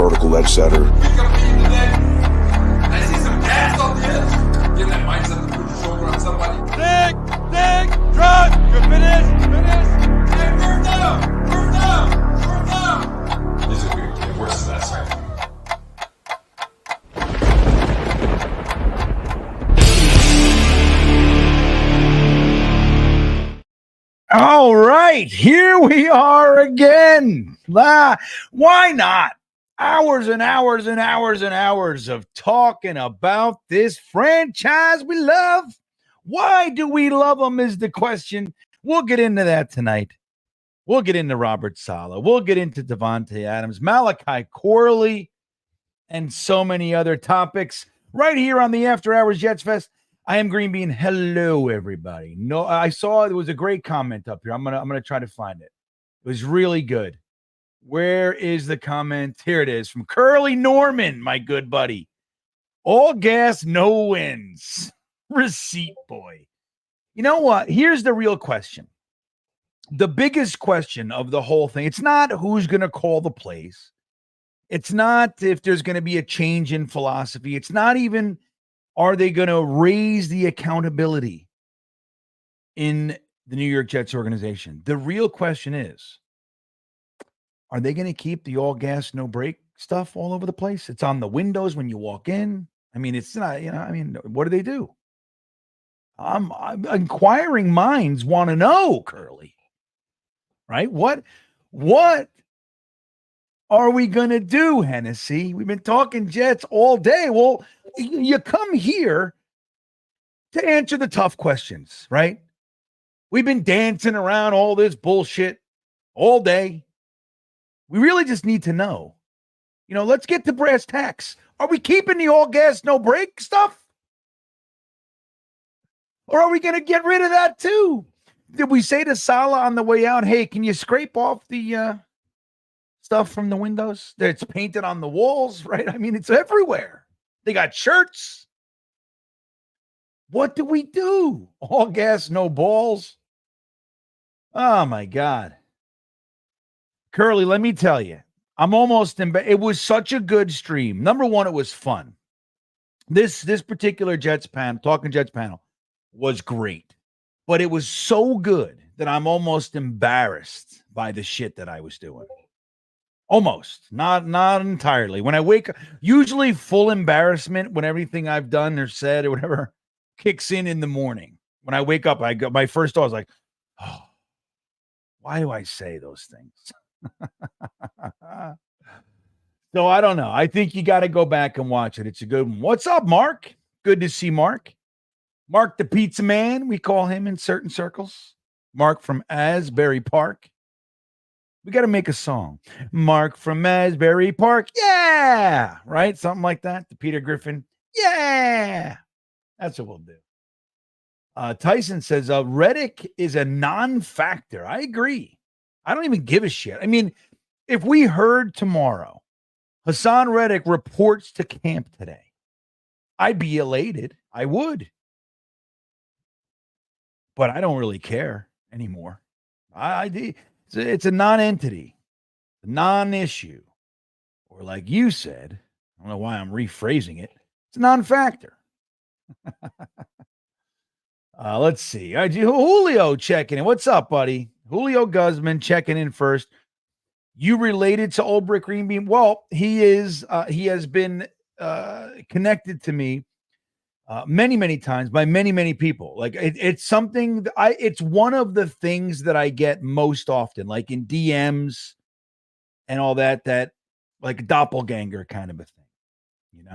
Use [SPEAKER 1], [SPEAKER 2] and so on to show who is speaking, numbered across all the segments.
[SPEAKER 1] vertical leg setter.
[SPEAKER 2] We compete today. I see some gas on this. Get that mindset to put your shoulder on somebody. Dig, drop. You're finished. Hey, first down. This is weird. It works that side.
[SPEAKER 3] All right, here we are again. Why not? Hours and hours and hours and hours of talking about this franchise we love. Why do we love them is the question. We'll get into that tonight. We'll get into Robert Salah. We'll get into Devante Adams, Malachi Corley, and so many other topics right here on the After Hours Jets Fest. I am GreenBean. Hello, everybody. No, I saw there was a great comment up here. I'm gonna try to find it. It was really good. Where is the comment? Here it is from Curly Norman, my good buddy. All gas, no wins. Receipt boy. You know what? Here's the real question. The biggest question of the whole thing. It's not who's gonna call the plays. It's not if there's gonna be a change in philosophy. It's not even are they going to raise the accountability in the New York Jets organization? The real question is, are they going to keep the all gas, no brake stuff all over the place? It's on the windows when you walk in. I mean, it's not, what do they do? Inquiring minds want to know, Curly, right? What are we going to do, Hennessy? We've been talking Jets all day. Well, you come here to answer the tough questions, right? We've been dancing around all this bullshit all day. We really just need to know. Let's get to brass tacks. Are we keeping the all gas, no brake stuff? Or are we going to get rid of that too? Did we say to Saleh on the way out, hey, can you scrape off the stuff from the windows? It's painted on the walls, right? I mean, it's everywhere. They got shirts. What do we do? All gas, no balls. Oh, my God. Curly, let me tell you, I'm almost it was such a good stream. Number one, it was fun. This particular Talking Jets panel was great. But it was so good that I'm almost embarrassed by the shit that I was doing. Almost, not entirely. When I wake up, usually full embarrassment when everything I've done or said or whatever kicks in the morning. When I wake up, my first thought is like, oh, why do I say those things? So I don't know. I think you got to go back and watch it. It's a good one. What's up, Mark? Good to see Mark. Mark the Pizza Man, we call him in certain circles. Mark from Asbury Park. We got to make a song. Mark from Asbury Park. Yeah. Right? Something like that. The Peter Griffin. Yeah. That's what we'll do. Tyson says, Reddick is a non-factor. I agree. I don't even give a shit. I mean, if we heard tomorrow, Hassan Reddick reports to camp today, I'd be elated. I would. But I don't really care anymore. It's a non-entity, a non-issue, or like you said, I don't know why I'm rephrasing it. It's a non-factor. Let's see. Julio checking in. What's up, buddy? Julio Guzman checking in first. You related to Old Brick GreenBean? Well, he is. He has been connected to me many times by many people. Like it's something it's one of the things that I get most often, like in DMs and all that like a doppelganger kind of a thing,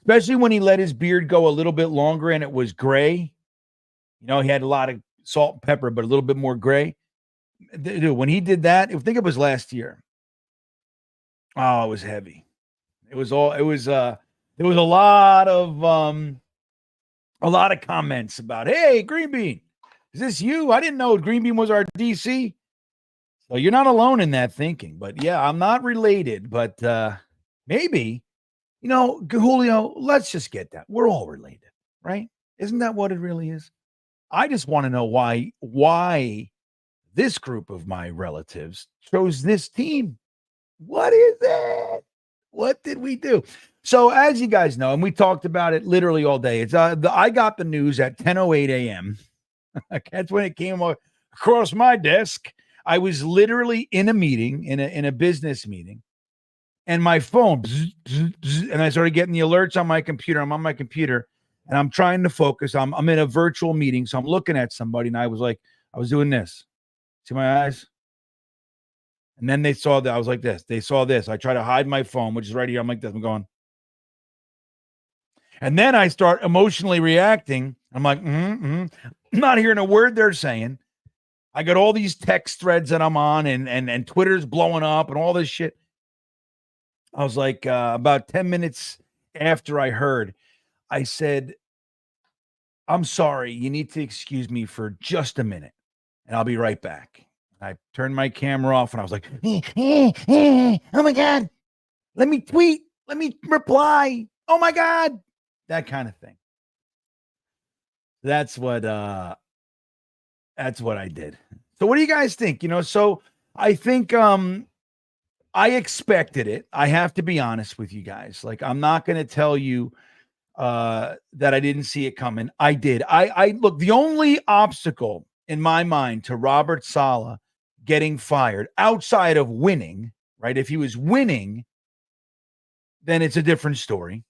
[SPEAKER 3] especially when he let his beard go a little bit longer and it was gray. He had a lot of salt and pepper, but a little bit more gray. Dude, when he did that, think it was last year. Oh, it was heavy. There was a lot of comments about, hey, GreenBean, is this you? I didn't know GreenBean was our DC. So you're not alone in that thinking. But yeah, I'm not related, but maybe, Julio, let's just get that. We're all related, right? Isn't that what it really is? I just want to know why this group of my relatives chose this team. What is it? What did we do? So as you guys know, and we talked about it literally all day, it's I got the news at 10:08 a.m. That's when it came across my desk. I was literally in a meeting, in a business meeting, and my phone, and I started getting the alerts on my computer. I'm on my computer, and I'm trying to focus. I'm in a virtual meeting, so I'm looking at somebody, and I was doing this. See my eyes? And then they saw that I was like this. They saw this. I try to hide my phone, which is right here. I'm like this. I'm going. And then I start emotionally reacting. I'm like, I'm not hearing a word they're saying. I got all these text threads that I'm on, and Twitter's blowing up and all this shit. I was like, about 10 minutes after I heard, I said, I'm sorry. You need to excuse me for just a minute, and I'll be right back. I turned my camera off, and I was like, oh my God, let me tweet. Let me reply. Oh my God. That kind of thing. That's what I did. So what do you guys think? So I think I expected it. I have to be honest with you guys. Like, I'm not going to tell you that I didn't see it coming. I did. I look, the only obstacle in my mind to Robert Salah getting fired outside of winning, right? If he was winning, then it's a different story.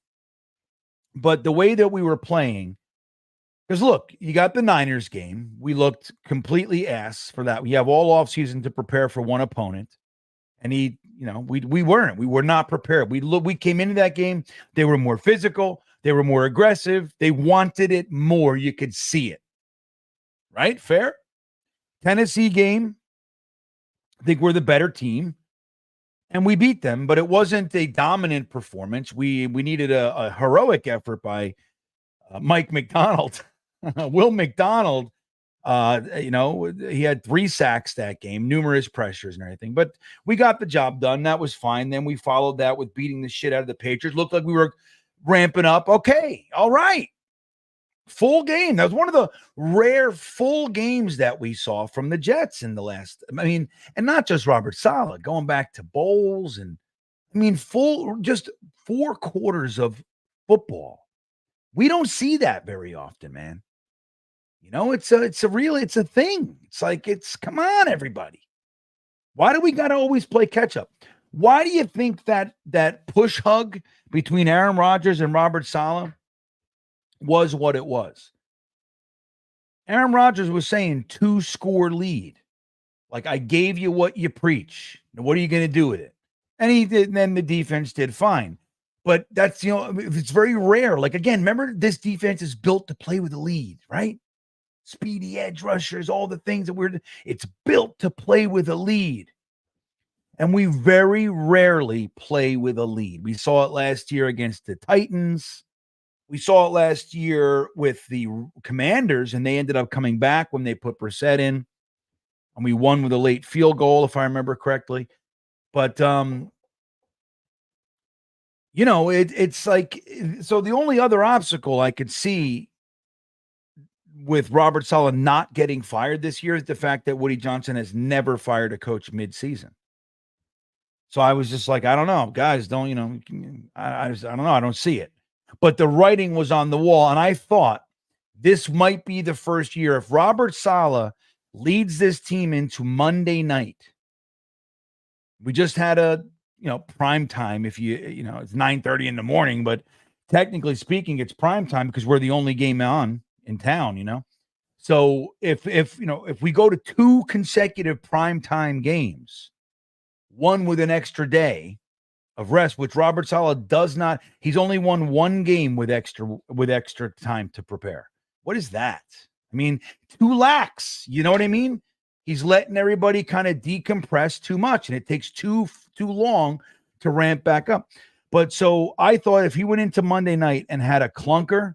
[SPEAKER 3] But the way that we were playing, because look, you got the Niners game. We looked completely ass for that. We have all offseason to prepare for one opponent. And we were not prepared. We came into that game. They were more physical. They were more aggressive. They wanted it more. You could see it. Right? Fair? Tennessee game. I think we're the better team. And we beat them, but it wasn't a dominant performance. We needed a heroic effort by Mike McDonald, Will McDonald. He had 3 sacks that game, numerous pressures and everything, but we got the job done. That was fine. Then we followed that with beating the shit out of the Patriots. Looked like we were ramping up. Okay. All right. Full game. That was one of the rare full games that we saw from the Jets in the last, and not just Robert Salah, going back to Bowles and full, just 4 quarters of football. We don't see that very often, man. It's a thing. It's like, come on, everybody. Why do we got to always play catch up? Why do you think that push hug between Aaron Rodgers and Robert Salah was what it was? Aaron Rodgers was saying 2-score lead. Like, I gave you what you preach. Now, what are you going to do with it? And he did. And then the defense did fine. But that's, it's very rare. Like, again, remember, this defense is built to play with a lead, right? Speedy edge rushers, all the things that it's built to play with a lead. And we very rarely play with a lead. We saw it last year against the Titans. We saw it last year with the Commanders, and they ended up coming back when they put Brissett in. And we won with a late field goal, if I remember correctly. But, it's like, so the only other obstacle I could see with Robert Salah not getting fired this year is the fact that Woody Johnson has never fired a coach mid-season. So I was just like, I don't know, guys, I don't know. I don't see it. But the writing was on the wall, and I thought this might be the first year. If Robert Salah leads this team into Monday night, we just had a, prime time. If it's 9:30 in the morning, but technically speaking, it's prime time because we're the only game on in town, So if we go to 2 consecutive primetime games, one with an extra day of rest, which Robert Salah does not, he's only won 1 game with extra time to prepare. What is that? Too lax. You know what I mean? He's letting everybody kind of decompress too much, and it takes too long to ramp back up. But so I thought if he went into Monday night and had a clunker,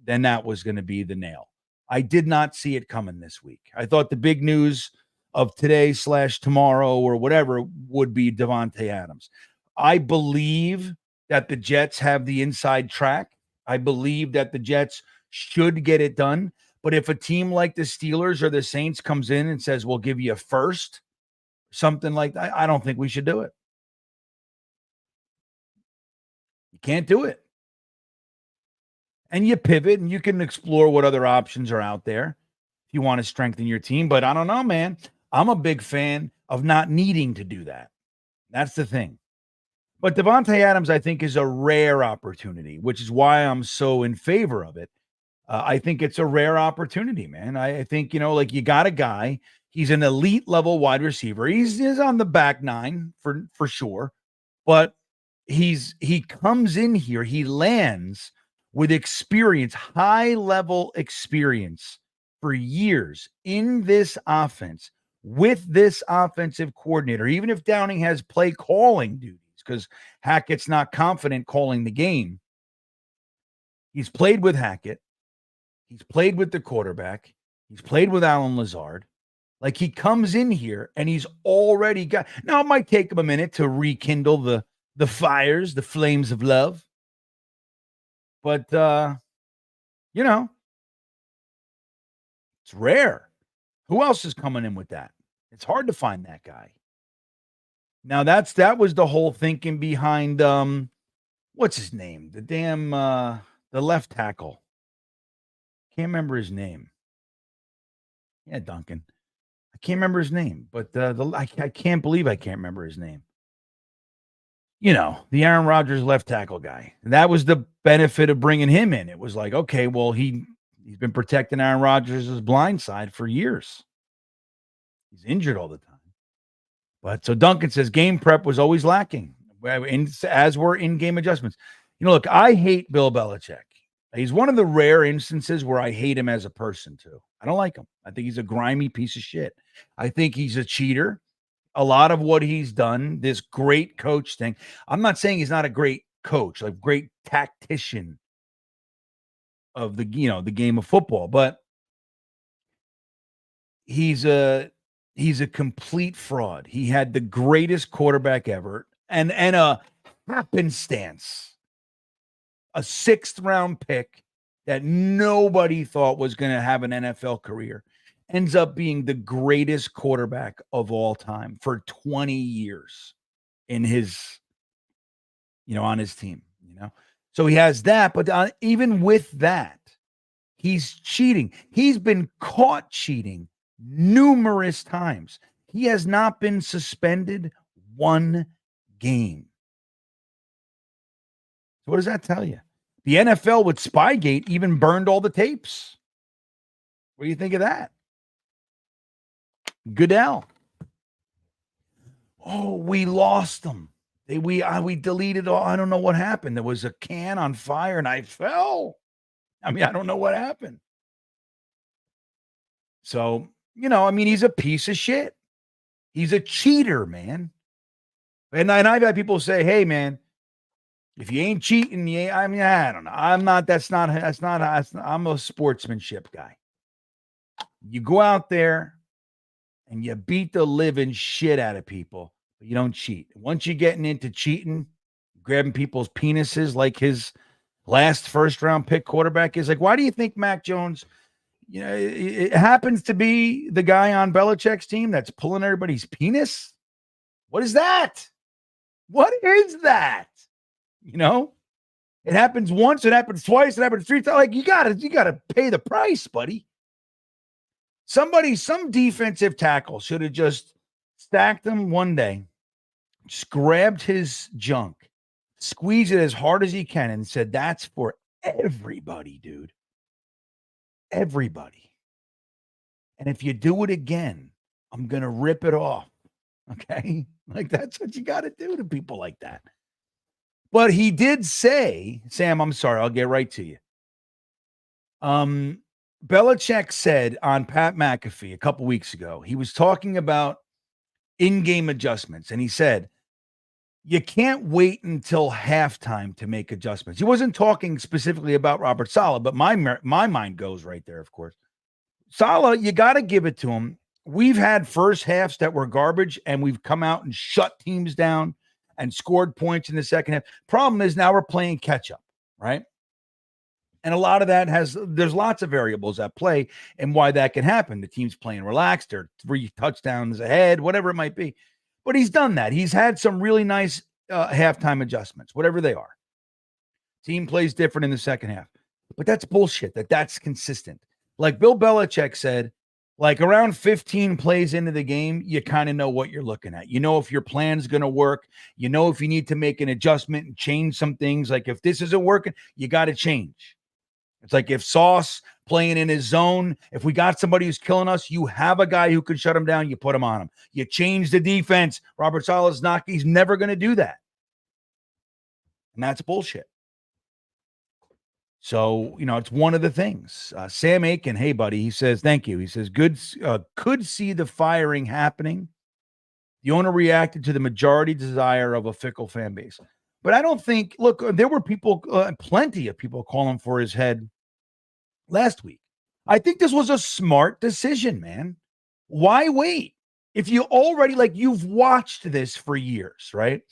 [SPEAKER 3] then that was going to be the nail. I did not see it coming this week. I thought the big news of today/tomorrow or whatever would be Devante Adams. I believe that the Jets have the inside track. I believe that the Jets should get it done. But if a team like the Steelers or the Saints comes in and says, we'll give you a first, something like that, I don't think we should do it. You can't do it. And you pivot and you can explore what other options are out there if you want to strengthen your team. But I don't know, man. I'm a big fan of not needing to do that. That's the thing. But Devante Adams, I think, is a rare opportunity, which is why I'm so in favor of it. I think it's a rare opportunity, man. I think, like you got a guy. He's an elite level wide receiver. He's on the back nine for sure. But he comes in here. He lands with experience, high level experience for years in this offense with this offensive coordinator. Even if Downing has play calling duties because Hackett's not confident calling the game, he's played with Hackett. He's played with the quarterback. He's played with Alan Lazard. Like, he comes in here and he's already got. Now, it might take him a minute to rekindle the fires, the flames of love. But, it's rare. Who else is coming in with that? It's hard to find that guy. Now, that was the whole thinking behind, what's his name? The damn, the left tackle. Can't remember his name. Yeah, Duncan. I can't remember his name, but I can't believe I can't remember his name. The Aaron Rodgers left tackle guy. And that was the benefit of bringing him in. It was like, okay, well, he's been protecting Aaron Rodgers' blind side for years. He's injured all the time. But so Duncan says game prep was always lacking, as were in-game adjustments. Look, I hate Bill Belichick. He's one of the rare instances where I hate him as a person, too. I don't like him. I think he's a grimy piece of shit. I think he's a cheater. A lot of what he's done, this great coach thing. I'm not saying he's not a great coach, like great tactician of the game of football, but he's a complete fraud. He had the greatest quarterback ever and a happenstance, a 6th round pick that nobody thought was going to have an NFL career, ends up being the greatest quarterback of all time for 20 years in his, on his team, So he has that, but even with that, he's cheating. He's been caught cheating numerous times. He has not been suspended one game. So what does that tell you? The NFL with Spygate even burned all the tapes. What do you think of that? Goodell. Oh, we lost them. We deleted all. I don't know what happened. There was a can on fire and I fell. I don't know what happened. So, he's a piece of shit. He's a cheater, man. And I've had people say, hey, man, if you ain't cheating, I don't know. I'm a sportsmanship guy. You go out there and you beat the living shit out of people, but you don't cheat. Once you're getting into cheating, grabbing people's penises like his last first-round pick quarterback is, like, why do you think Mac Jones, it happens to be the guy on Belichick's team that's pulling everybody's penis? What is that? What is that? It happens once, it happens twice, it happens 3 times. Like, you gotta pay the price, buddy. Some defensive tackle should have just stacked him one day, just grabbed his junk, squeezed it as hard as he can, and said, that's for everybody, dude. Everybody. And if you do it again, I'm going to rip it off. Okay? Like, that's what you got to do to people like that. But he did say, Sam, I'm sorry, I'll get right to you. Belichick said on Pat McAfee a couple weeks ago, he was talking about in-game adjustments, and he said, you can't wait until halftime to make adjustments. He wasn't talking specifically about Robert Salah, but my mind goes right there, of course. Salah, you got to give it to him. We've had first halves that were garbage, and we've come out and shut teams down and scored points in the second half. Problem is now we're playing catch-up, right? And a lot of that there's lots of variables at play and why that can happen. The team's playing relaxed or 3 touchdowns ahead, whatever it might be. But he's done that. He's had some really nice halftime adjustments, whatever they are. Team plays different in the second half. But that's bullshit. That's consistent. Like Bill Belichick said, like around 15 plays into the game, you kind of know what you're looking at. You know if your plan's going to work. You know if you need to make an adjustment and change some things. Like if this isn't working, you got to change. It's like if Sauce playing in his zone, if we got somebody who's killing us, you have a guy who can shut him down, you put him on him. You change the defense. Robert Salah's he's never going to do that. And that's bullshit. So, it's one of the things. Sam Aiken, hey, buddy, he says, thank you. He says, could see the firing happening. The owner reacted to the majority desire of a fickle fan base. But I don't think, look, there were people, plenty of people calling for his head last week. I think this was a smart decision, man. Why wait? If you already, you've watched this for years, right?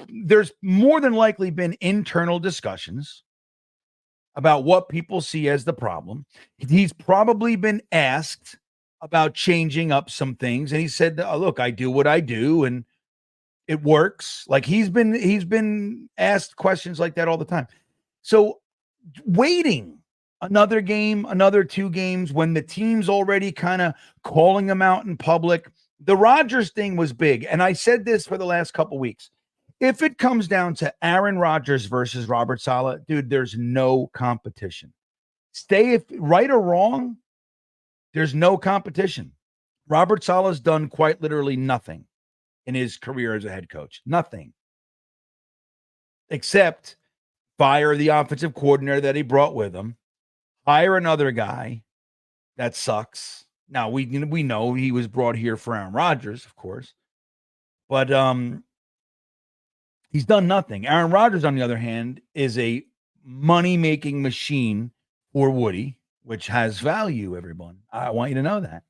[SPEAKER 3] There's more than likely been internal discussions about what people see as the problem. He's probably been asked about changing up some things. And he said, look, I do what I do and it works. Like he's been asked questions like that all the time. So waiting another game, another 2 games when the team's already kind of calling him out in public. The Rodgers thing was big. And I said this for the last couple weeks. If it comes down to Aaron Rodgers versus Robert Salah, dude, there's no competition. Right or wrong, there's no competition. Robert Salah's done quite literally nothing in his career as a head coach. Nothing. Except fire the offensive coordinator that he brought with him, hire another guy that sucks. Now, we know he was brought here for Aaron Rodgers, of course. But he's done nothing. Aaron Rodgers, on the other hand, is a money-making machine for Woody, which has value, everyone. I want you to know that.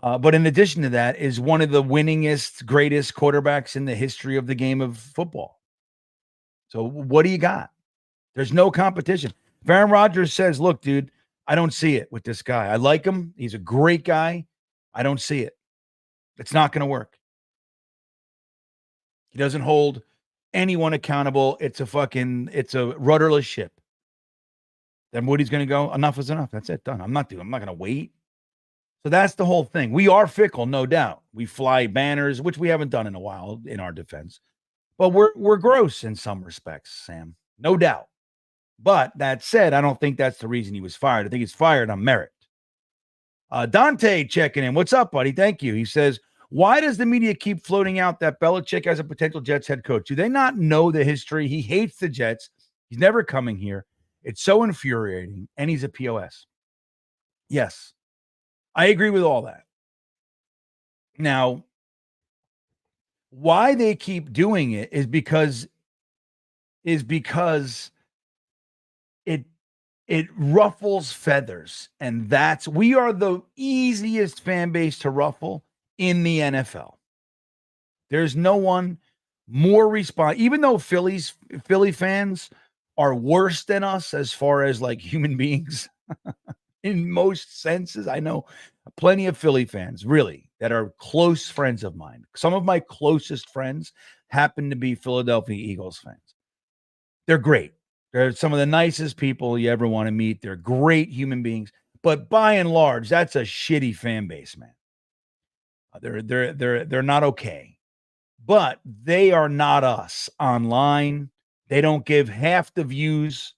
[SPEAKER 3] But in addition to that, is one of the winningest, greatest quarterbacks in the history of the game of football. So what do you got? There's no competition. If Aaron Rodgers says, look, dude, I don't see it with this guy. I like him. He's a great guy. I don't see it. It's not going to work. He doesn't hold anyone accountable. It's a rudderless ship. Then Woody's going to go, enough is enough. That's it. Done. I'm not going to wait. So that's the whole thing. We are fickle, no doubt. We fly banners, which we haven't done in a while in our defense. But we're gross in some respects, Sam. No doubt. But that said, I don't think that's the reason he was fired. I think he's fired on merit. Dante checking in. What's up, buddy? Thank you. He says, why does the media keep floating out that Belichick has a potential Jets head coach? Do they not know the history? He hates the Jets. He's never coming here. It's so infuriating. And he's a POS. Yes. I agree with all that. Now, why they keep doing it is because it ruffles feathers. And we are the easiest fan base to ruffle in the NFL. There's no one more even though Philly fans are worse than us as far as human beings in most senses. I know plenty of Philly fans really that are close friends of mine. Some of my closest friends happen to be Philadelphia Eagles fans. They're great. They're some of the nicest people you ever want to meet. They're great human beings, but by and large, that's a shitty fan base, man. They're not okay, but they are not us online. They don't give half the views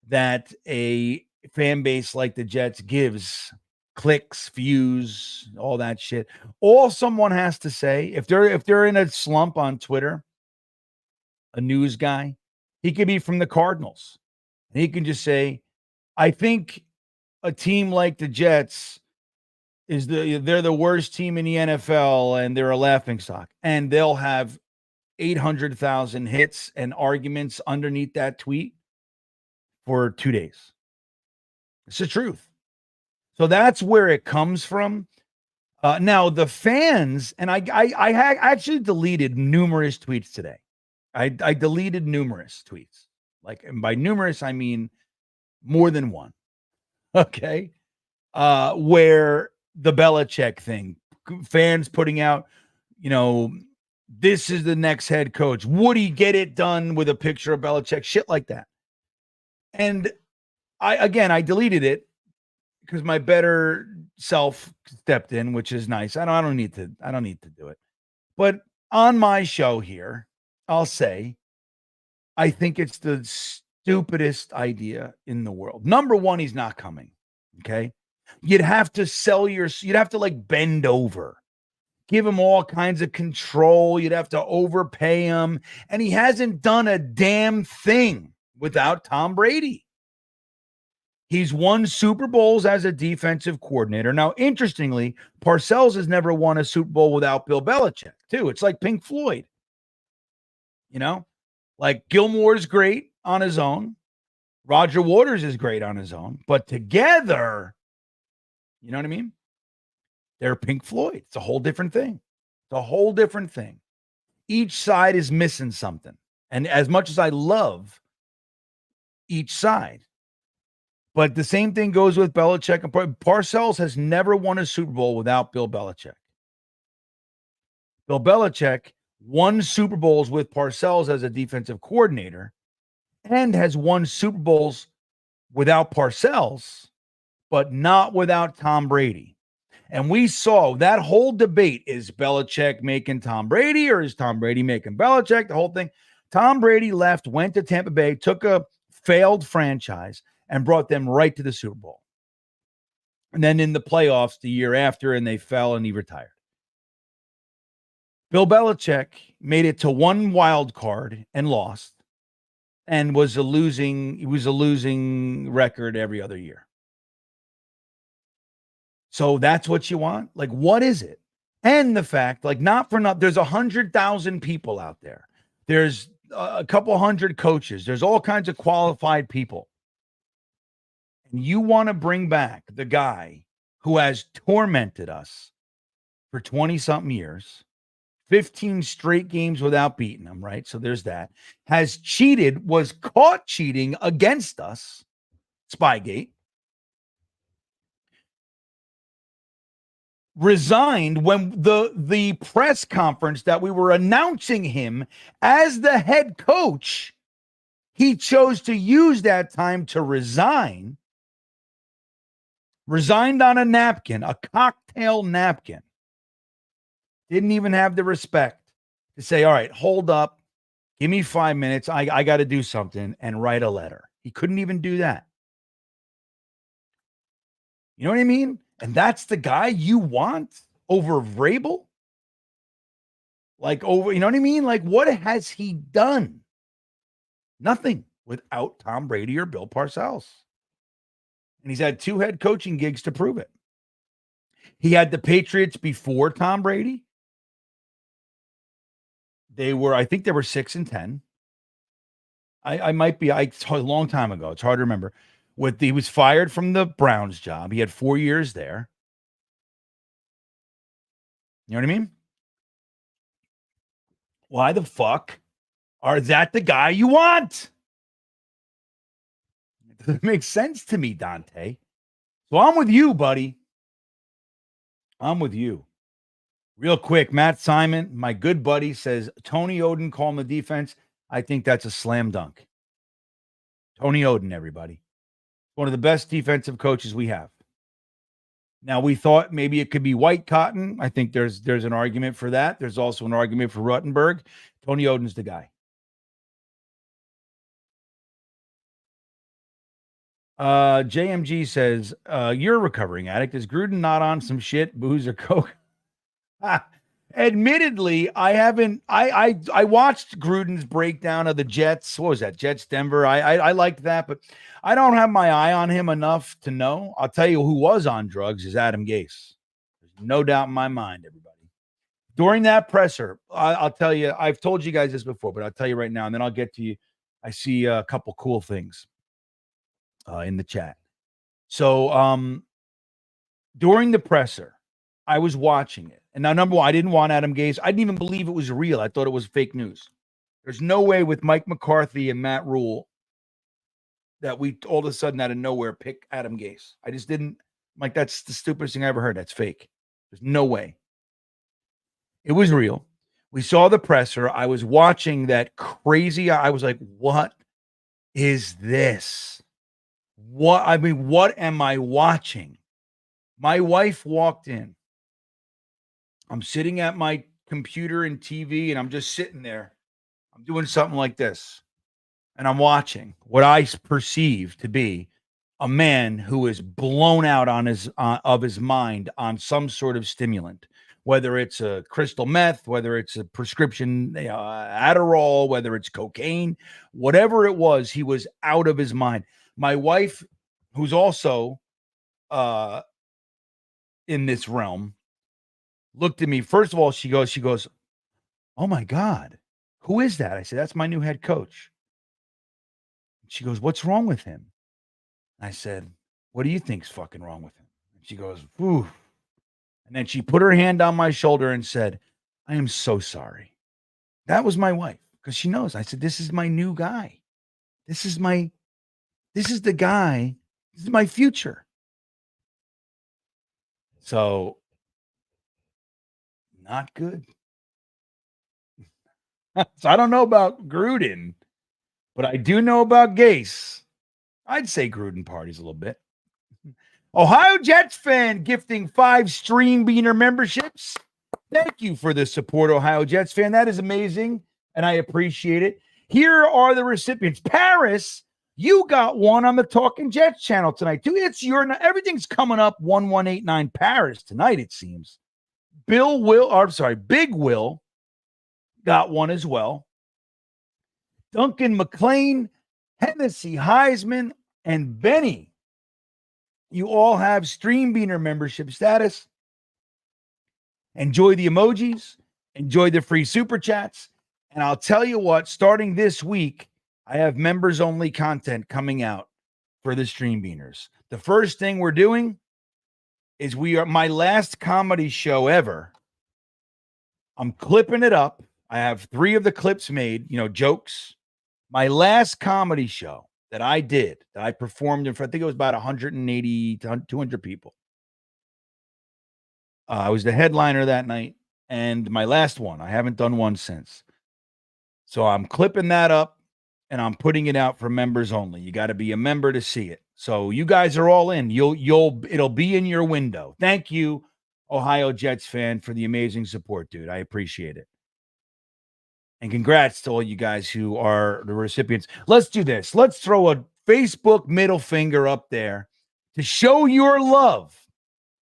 [SPEAKER 3] that a fan base like the Jets gives. Clicks, views, all that shit. All someone has to say, if they're in a slump on Twitter, a news guy, he could be from the Cardinals. And he can just say, I think a team like the Jets they're the worst team in the NFL and they're a laughingstock. And they'll have 800,000 hits and arguments underneath that tweet for 2 days. It's the truth. So that's where it comes from. Now the fans, and I actually deleted numerous tweets today. I deleted numerous tweets. And by numerous, I mean more than one. Okay. Where the Belichick thing, fans putting out, this is the next head coach. Would he get it done with a picture of Belichick? Shit like that. And I deleted it because my better self stepped in, which is nice. I don't need to do it. But on my show here, I'll say I think it's the stupidest idea in the world. Number one, he's not coming. Okay. You'd have to you'd have to like bend over, give him all kinds of control. You'd have to overpay him. And he hasn't done a damn thing without Tom Brady. He's won Super Bowls as a defensive coordinator. Now, interestingly, Parcells has never won a Super Bowl without Bill Belichick, too. It's like Pink Floyd. You know, like Gilmore's great on his own. Roger Waters is great on his own. But together, you know what I mean? They're Pink Floyd. It's a whole different thing. It's a whole different thing. Each side is missing something. And as much as I love each side, but the same thing goes with Belichick. And Parcells has never won a Super Bowl without Bill Belichick. Bill Belichick won Super Bowls with Parcells as a defensive coordinator and has won Super Bowls without Parcells, but not without Tom Brady. And we saw that whole debate. Is Belichick making Tom Brady or is Tom Brady making Belichick? The whole thing. Tom Brady left, went to Tampa Bay, took a failed franchise, and brought them right to the Super Bowl. And then in the playoffs the year after, and they fell and he retired. Bill Belichick made it to one wild card and lost, and was a losing record every other year. So that's what you want? Like, what is it? And the fact, like, not for nothing, there's 100,000 people out there. There's a couple hundred coaches. There's all kinds of qualified people. And you want to bring back the guy who has tormented us for 20-something years, 15 straight games without beating them, right? So there's that. Has cheated, was caught cheating against us, Spygate. Resigned when the press conference that we were announcing him as the head coach, he chose to use that time to resign. Resigned on a napkin, a cocktail napkin. Didn't even have the respect to say, all right, hold up. Give me 5 minutes. I got to do something and write a letter. He couldn't even do that. You know what I mean? And that's the guy you want over Vrabel? Like over, you know what I mean? Like, what has he done? Nothing without Tom Brady or Bill Parcells. And he's had 2 head coaching gigs to prove it. He had the Patriots before Tom Brady. I think they were 6-10. I might be, a long time ago. It's hard to remember. He was fired from the Browns job. He had 4 years there. You know what I mean? Why the fuck is that the guy you want? It doesn't make sense to me, Dante. So I'm with you, buddy. I'm with you. Real quick, Matt Simon, my good buddy, says Tony Oden calling the defense. I think that's a slam dunk. Tony Oden, everybody. One of the best defensive coaches we have. Now, we thought maybe it could be White Cotton. I think there's an argument for that. There's also an argument for Ruttenberg. Tony Oden's the guy. JMG says, you're a recovering addict. Is Gruden not on some shit, booze or coke? Admittedly, I haven't. I watched Gruden's breakdown of the Jets. What was that? Jets Denver. I liked that, but I don't have my eye on him enough to know. I'll tell you who was on drugs is Adam Gase. There's no doubt in my mind, everybody. During that presser, I'll tell you, I've told you guys this before, but I'll tell you right now, and then I'll get to you. I see a couple cool things in the chat. So during the presser, I was watching it. And now, number one, I didn't want Adam Gase. I didn't even believe it was real. I thought it was fake news. There's no way with Mike McCarthy and Matt Rule that we all of a sudden out of nowhere pick Adam Gase. I just didn't. Like, that's the stupidest thing I ever heard. That's fake. There's no way. It was real. We saw the presser. I was watching that crazy. I was like, what is this? what am I watching? My wife walked in. I'm sitting at my computer and TV, and I'm just sitting there. I'm doing something like this, and I'm watching what I perceive to be a man who is blown out on his of his mind on some sort of stimulant, whether it's a crystal meth, whether it's a prescription Adderall, whether it's cocaine, whatever it was, he was out of his mind. My wife, who's also in this realm, looked at me. First of all, she goes, "Oh my God, who is that?" I said, "That's my new head coach." She goes, "What's wrong with him?" I said, "What do you think's fucking wrong with him?" And she goes, "Ooh." And then she put her hand on my shoulder and said, "I am so sorry." That was my wife, because she knows. I said, "This is my new guy. This is the guy. This is my future." So, not good. So I don't know about Gruden, but I do know about Gase. I'd say Gruden parties a little bit. Ohio Jets fan gifting 5 Stream Beaner memberships. Thank you for the support, Ohio Jets fan. That is amazing, and I appreciate it. Here are the recipients. Paris, you got one on the Talking Jets channel tonight, too. It's everything's coming up 1189 Paris tonight, it seems. Big Will got one as well. Duncan McLean, Hennessy Heisman, and Benny. You all have Stream Beaner membership status. Enjoy the emojis, enjoy the free super chats. And I'll tell you what, starting this week, I have members only content coming out for the Stream Beaners. The first thing we're doing is my last comedy show ever. I'm clipping it up. I have 3 of the clips made, jokes. My last comedy show that I did, that I performed in front, I think it was about 180 to 200 people. I was the headliner that night, and my last one. I haven't done one since. So I'm clipping that up, and I'm putting it out for members only. You got to be a member to see it. So you guys are all in. It'll be in your window. Thank you, Ohio Jets fan, for the amazing support, dude. I appreciate it. And congrats to all you guys who are the recipients. Let's do this. Let's throw a Facebook middle finger up there to show your love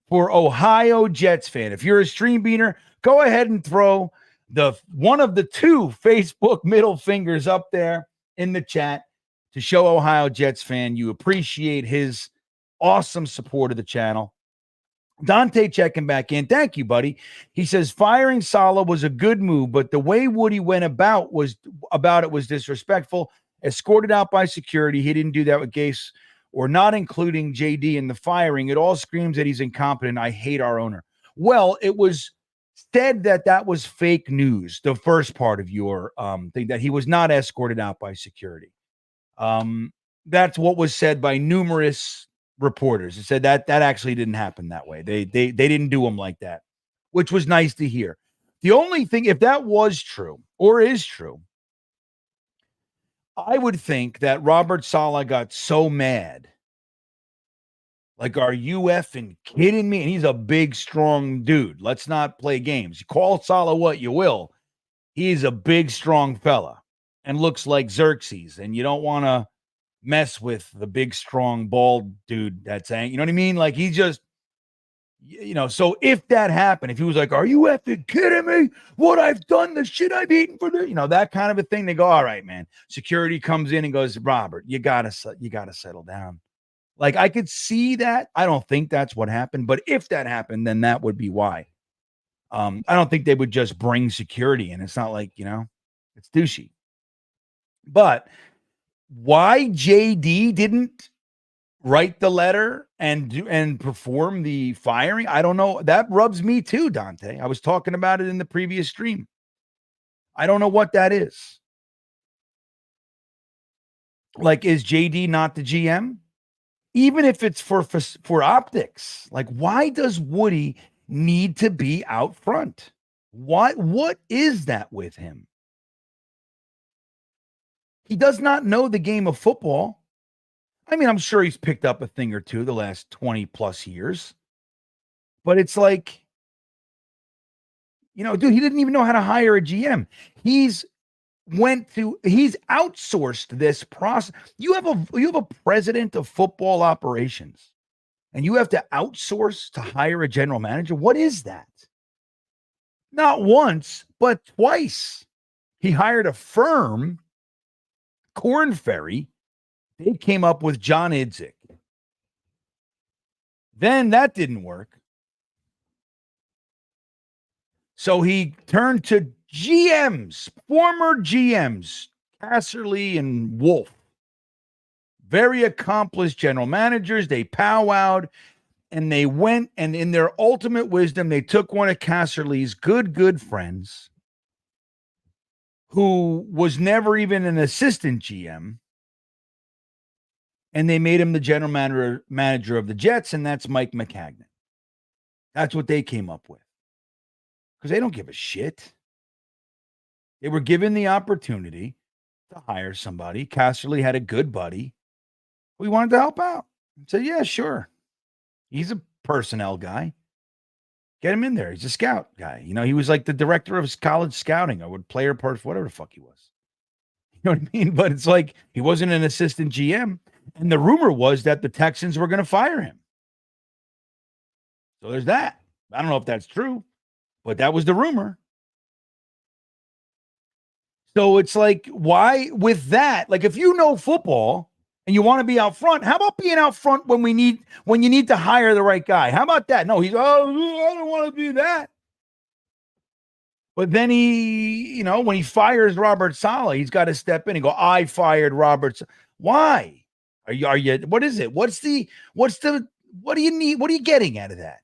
[SPEAKER 3] for Ohio Jets fan. If you're a Stream Beaner, go ahead and throw one of the 2 Facebook middle fingers up there in the chat to show Ohio Jets fan you appreciate his awesome support of the channel. Dante checking back in. Thank you, buddy. He says firing Saleh was a good move, but the way Woody went about it was disrespectful. Escorted out by security. He didn't do that with Gase, or not including JD in the firing. It all screams that he's incompetent. I hate our owner. Well, it was said that was fake news. The first part of your thing, that he was not escorted out by security. That's what was said by numerous reporters. It said that actually didn't happen that way. They didn't do him like that, which was nice to hear. The only thing, if that was true or is true, I would think that Robert Salah got so mad. Like, are you effing kidding me? And he's a big, strong dude. Let's not play games. You call Salah what you will. He's a big, strong fella and looks like Xerxes. And you don't want to mess with the big, strong, bald dude that's angry. You know what I mean? Like, he just, so if that happened, if he was like, are you effing kidding me? What I've done, the shit I've eaten for this, that kind of a thing, they go, all right, man. Security comes in and goes, Robert, you gotta settle down. Like, I could see that. I don't think that's what happened, but if that happened, then that would be why. I don't think they would just bring security in. It's not like, it's douchey. But why JD didn't write the letter and perform the firing, I don't know. That rubs me too, Dante. I was talking about it in the previous stream. I don't know what that is. Like, is JD not the GM? Even if it's for optics, like, why does Woody need to be out front? What is that with him? He does not know the game of football. I mean, I'm sure he's picked up a thing or two the last 20 plus years. But it's like, dude, he didn't even know how to hire a GM. He's outsourced this process. You have a president of football operations, and you have to outsource to hire a general manager. What is that? Not once, but twice. He hired a firm, Corn Ferry. They came up with John Idzik. Then that didn't work. So he turned to GMs, former GMs, Casserly and Wolf. Very accomplished general managers. They powwowed and they went, and in their ultimate wisdom, they took one of Casserly's good friends, who was never even an assistant GM, and they made him the general manager of the Jets, and that's Mike McCagnon. That's what they came up with. Because they don't give a shit. They were given the opportunity to hire somebody. Casserly had a good buddy. We wanted to help out. So, yeah, sure. He's a personnel guy. Get him in there. He's a scout guy. He was like the director of college scouting or player person, whatever the fuck he was. You know what I mean? But it's like he wasn't an assistant GM. And the rumor was that the Texans were going to fire him. So there's that. I don't know if that's true, but that was the rumor. So it's like, why with that? Like, if you know football and you want to be out front, how about being out front when you need to hire the right guy? How about that? No, I don't want to do that. But then when he fires Robert Salah, he's got to step in and go, I fired Robert. Why? Are you, what is it? What do you need? What are you getting out of that?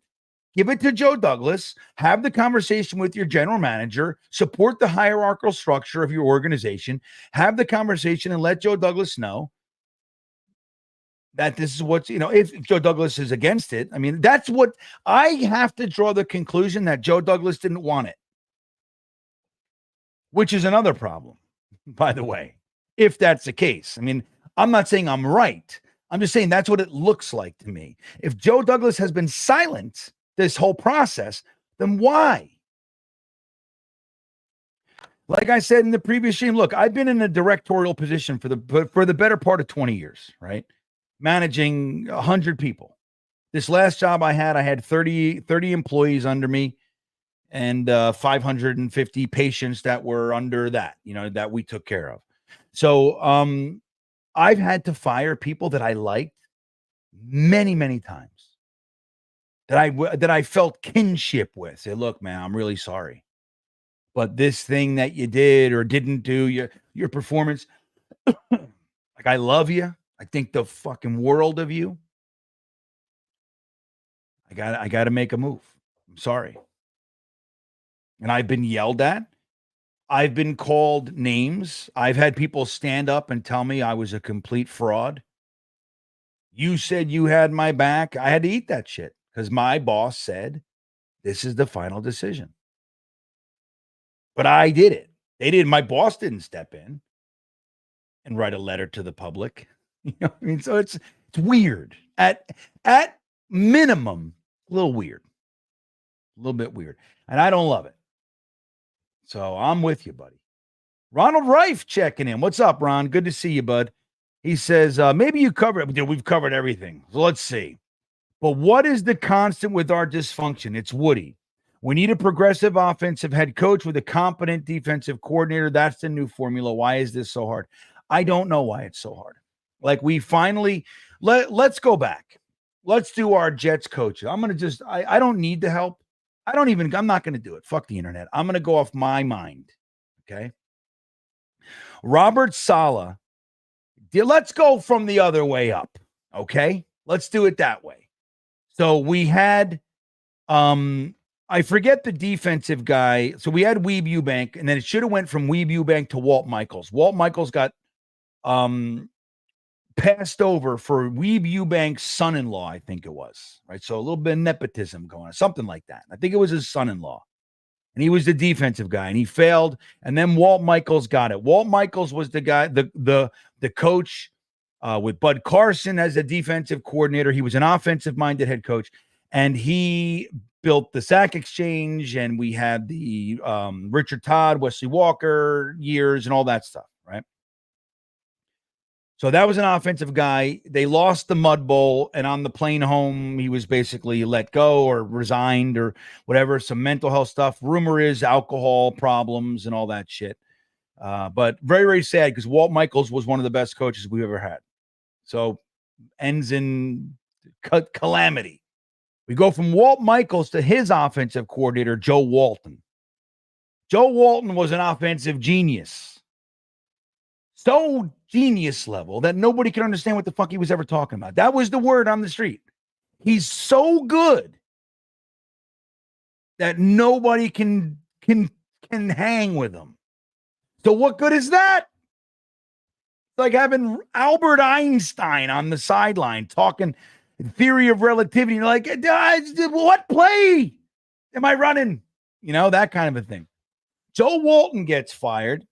[SPEAKER 3] Give it to Joe Douglas, have the conversation with your general manager, support the hierarchical structure of your organization, have the conversation and let Joe Douglas know that this is what's, if Joe Douglas is against it. I mean, that's what I have to draw the conclusion that Joe Douglas didn't want it, which is another problem, by the way, if that's the case. I mean, I'm not saying I'm right. I'm just saying that's what it looks like to me. If Joe Douglas has been silent this whole process, then why? Like I said in the previous stream, look, I've been in a directorial position for the better part of 20 years, right? Managing 100 people. This last job I had 30 employees under me and 550 patients that were under that, that we took care of. So I've had to fire people that I liked many, many times, that I felt kinship with. Say, look, man, I'm really sorry, but this thing that you did or didn't do, your performance, like, I love you. I think the fucking world of you. I got to make a move. I'm sorry. And I've been yelled at. I've been called names. I've had people stand up and tell me I was a complete fraud. You said you had my back. I had to eat that shit because my boss said, this is the final decision. But I did it. They didn't. My boss didn't step in and write a letter to the public. I mean, so it's weird. At minimum, a little weird. A little bit weird. And I don't love it. So I'm with you, buddy. Ronald Reif checking in. What's up, Ron? Good to see you, bud. He says, maybe you covered it. We've covered everything. So let's see. But what is the constant with our dysfunction? It's Woody. We need a progressive offensive head coach with a competent defensive coordinator. That's the new formula. Why is this so hard? I don't know why it's so hard. Like, we finally, let's go back. Let's do our Jets coach. I'm going to I don't need the help. I'm not going to do it. Fuck the internet. I'm going to go off my mind. Okay. Robert Salah. Let's go from the other way up. Okay. Let's do it that way. So we had, I forget the defensive guy. So we had Weeb Eubank, and then it should have went from Weeb Eubank to Walt Michaels. Walt Michaels got, passed over for Weeb Eubank's son-in-law, I think it was, right? So a little bit of nepotism going on, something like that. I think it was his son-in-law, and he was the defensive guy, and he failed. And then Walt Michaels got it. Walt Michaels was the guy, the coach with Bud Carson as a defensive coordinator. He was an offensive-minded head coach, and he built the sack exchange, and we had the Richard Todd, Wesley Walker years and all that stuff, right? So that was an offensive guy. They lost the Mud Bowl, and on the plane home, he was basically let go or resigned or whatever, some mental health stuff. Rumor is alcohol problems and all that shit. But very, very sad because Walt Michaels was one of the best coaches we've ever had. So ends in calamity. We go from Walt Michaels to his offensive coordinator, Joe Walton. Joe Walton was an offensive genius. So genius level that nobody could understand what the fuck he was ever talking about. That was the word on the street. He's so good that nobody can hang with him. So what good is that? It's like having Albert Einstein on the sideline talking theory of relativity. You're like, what play am I running? You know, that kind of a thing. Joe Walton gets fired,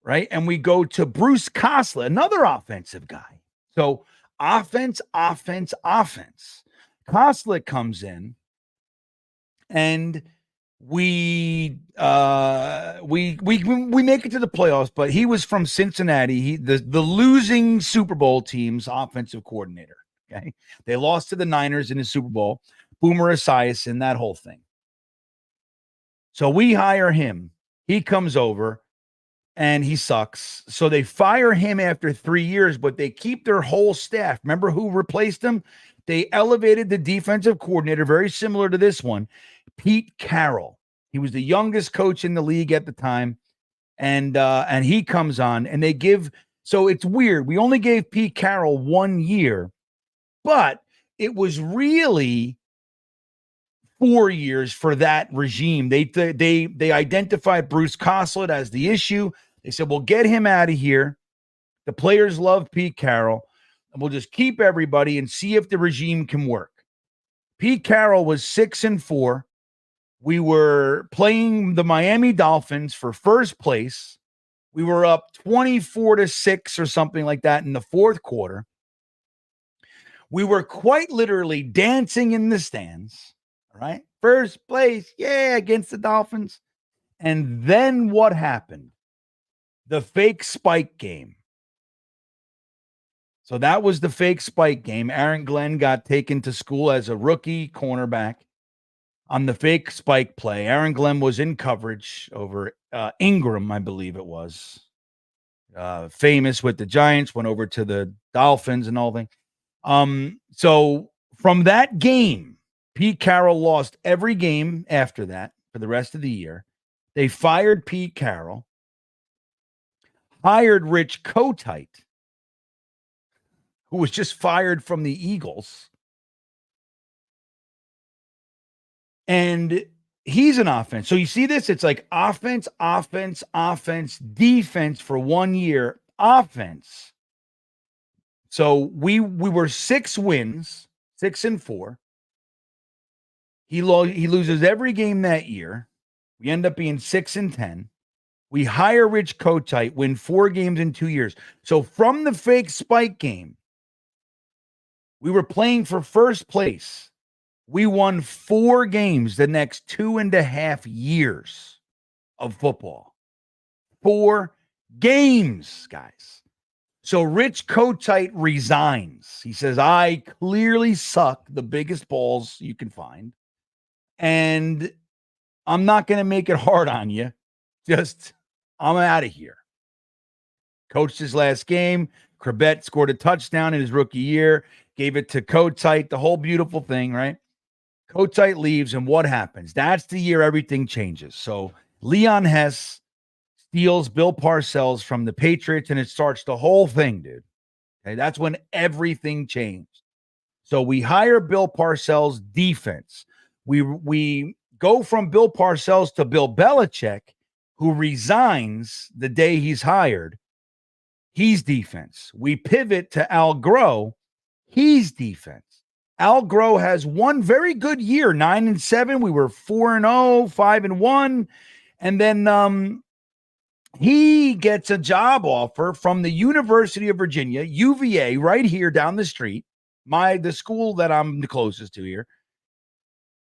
[SPEAKER 3] right? And we go to Bruce Kosler, another offensive guy. So offense. Kosler comes in, and we make it to the playoffs, but he was from Cincinnati. The losing Super Bowl team's offensive coordinator. Okay, they lost to the Niners in the Super Bowl. Boomer Esiason, that whole thing. So we hire him. He comes over, and he sucks. So they fire him after 3 years, but they keep their whole staff. Remember who replaced him? They elevated the defensive coordinator, very similar to this one, Pete Carroll. He was the youngest coach in the league at the time, and he comes on, and they give. So it's weird. We only gave Pete Carroll 1 year, but it was really 4 years for that regime. They identified Bruce Kosler as the issue. They said, "We'll get him out of here." The players love Pete Carroll, and we'll just keep everybody and see if the regime can work. Pete Carroll was 6-4. We were playing the Miami Dolphins for first place. We were up 24-6 or something like that in the fourth quarter. We were quite literally dancing in the stands, right? First place, yeah, against the Dolphins. And then what happened? The fake spike game. So that was the fake spike game. Aaron Glenn got taken to school as a rookie cornerback on the fake spike play. Aaron Glenn was in coverage over Ingram, I believe it was. Famous with the Giants, went over to the Dolphins and all that. So from that game, Pete Carroll lost every game after that for the rest of the year. They fired Pete Carroll, hired Rich Kotite, who was just fired from the Eagles. And he's an offense. So you see this? It's like offense, defense for 1 year, offense. So we were 6 wins, 6-4. He loses every game that year. We end up being 6-10. We hire Rich Kotite, win 4 games in 2 years. So from the fake spike game, we were playing for first place. We won 4 games the next 2.5 years of football. 4 games, guys. So Rich Kotite resigns. He says, I clearly suck the biggest balls you can find, and I'm not going to make it hard on you. Just, I'm out of here. Coached his last game. Corbett scored a touchdown in his rookie year, gave it to Kotite, the whole beautiful thing, right? Kotite leaves, and what happens? That's the year everything changes. So Leon Hess steals Bill Parcells from the Patriots, and it starts the whole thing, dude. Okay, that's when everything changed. So we hire Bill Parcells defense. We go from Bill Parcells to Bill Belichick, who resigns the day he's hired. He's defense. We pivot to Al Groh. He's defense. Al Groh has one very good year, 9-7. We were 4-0, 5-1. And then He gets a job offer from the University of Virginia, UVA, right here down the street, the school that I'm the closest to here.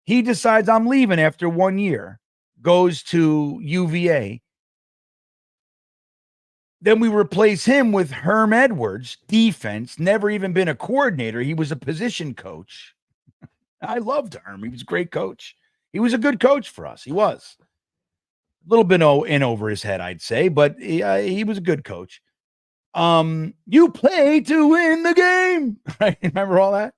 [SPEAKER 3] He decides I'm leaving after 1 year, goes to UVA. Then we replace him with Herm Edwards, defense, never even been a coordinator. He was a position coach. I loved Herm. He was a great coach. He was a good coach for us. He was. A little bit in over his head, I'd say, but he was a good coach. You play to win the game, right? Remember all that?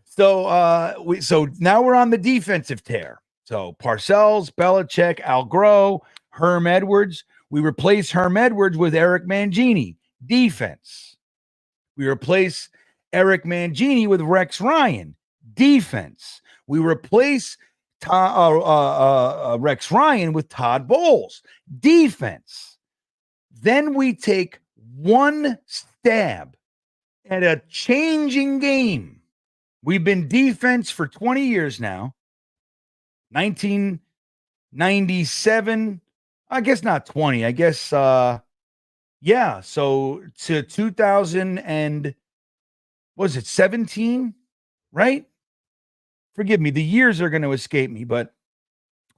[SPEAKER 3] So now we're on the defensive tear. So Parcells, Belichick, Al Groh, Herm Edwards. We replace Herm Edwards with Eric Mangini, defense. We replace Eric Mangini with Rex Ryan, defense. We replace Rex Ryan with Todd Bowles, defense. Then we take one stab at a changing game. We've been defense for 20 years now. 1997, I guess not 20. I guess, so to 2000 and, was it 17, right? Forgive me, the years are going to escape me, but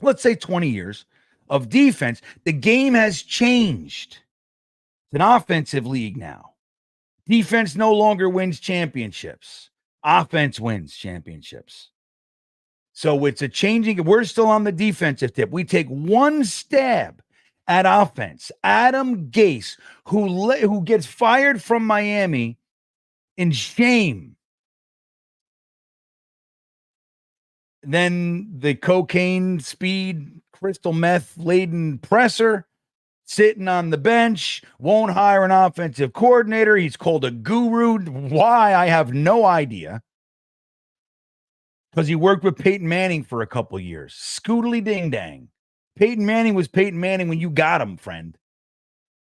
[SPEAKER 3] let's say 20 years of defense. The game has changed. It's an offensive league now. Defense no longer wins championships. Offense wins championships. So it's a changing. We're still on the defensive tip. We take one stab at offense. Adam Gase, who gets fired from Miami in shame. Then the cocaine, speed, crystal meth laden presser sitting on the bench, won't hire an offensive coordinator. He's called a guru. Why? I have no idea. Because he worked with Peyton Manning for a couple years. Scootily ding dang. Peyton Manning was Peyton Manning when you got him, friend.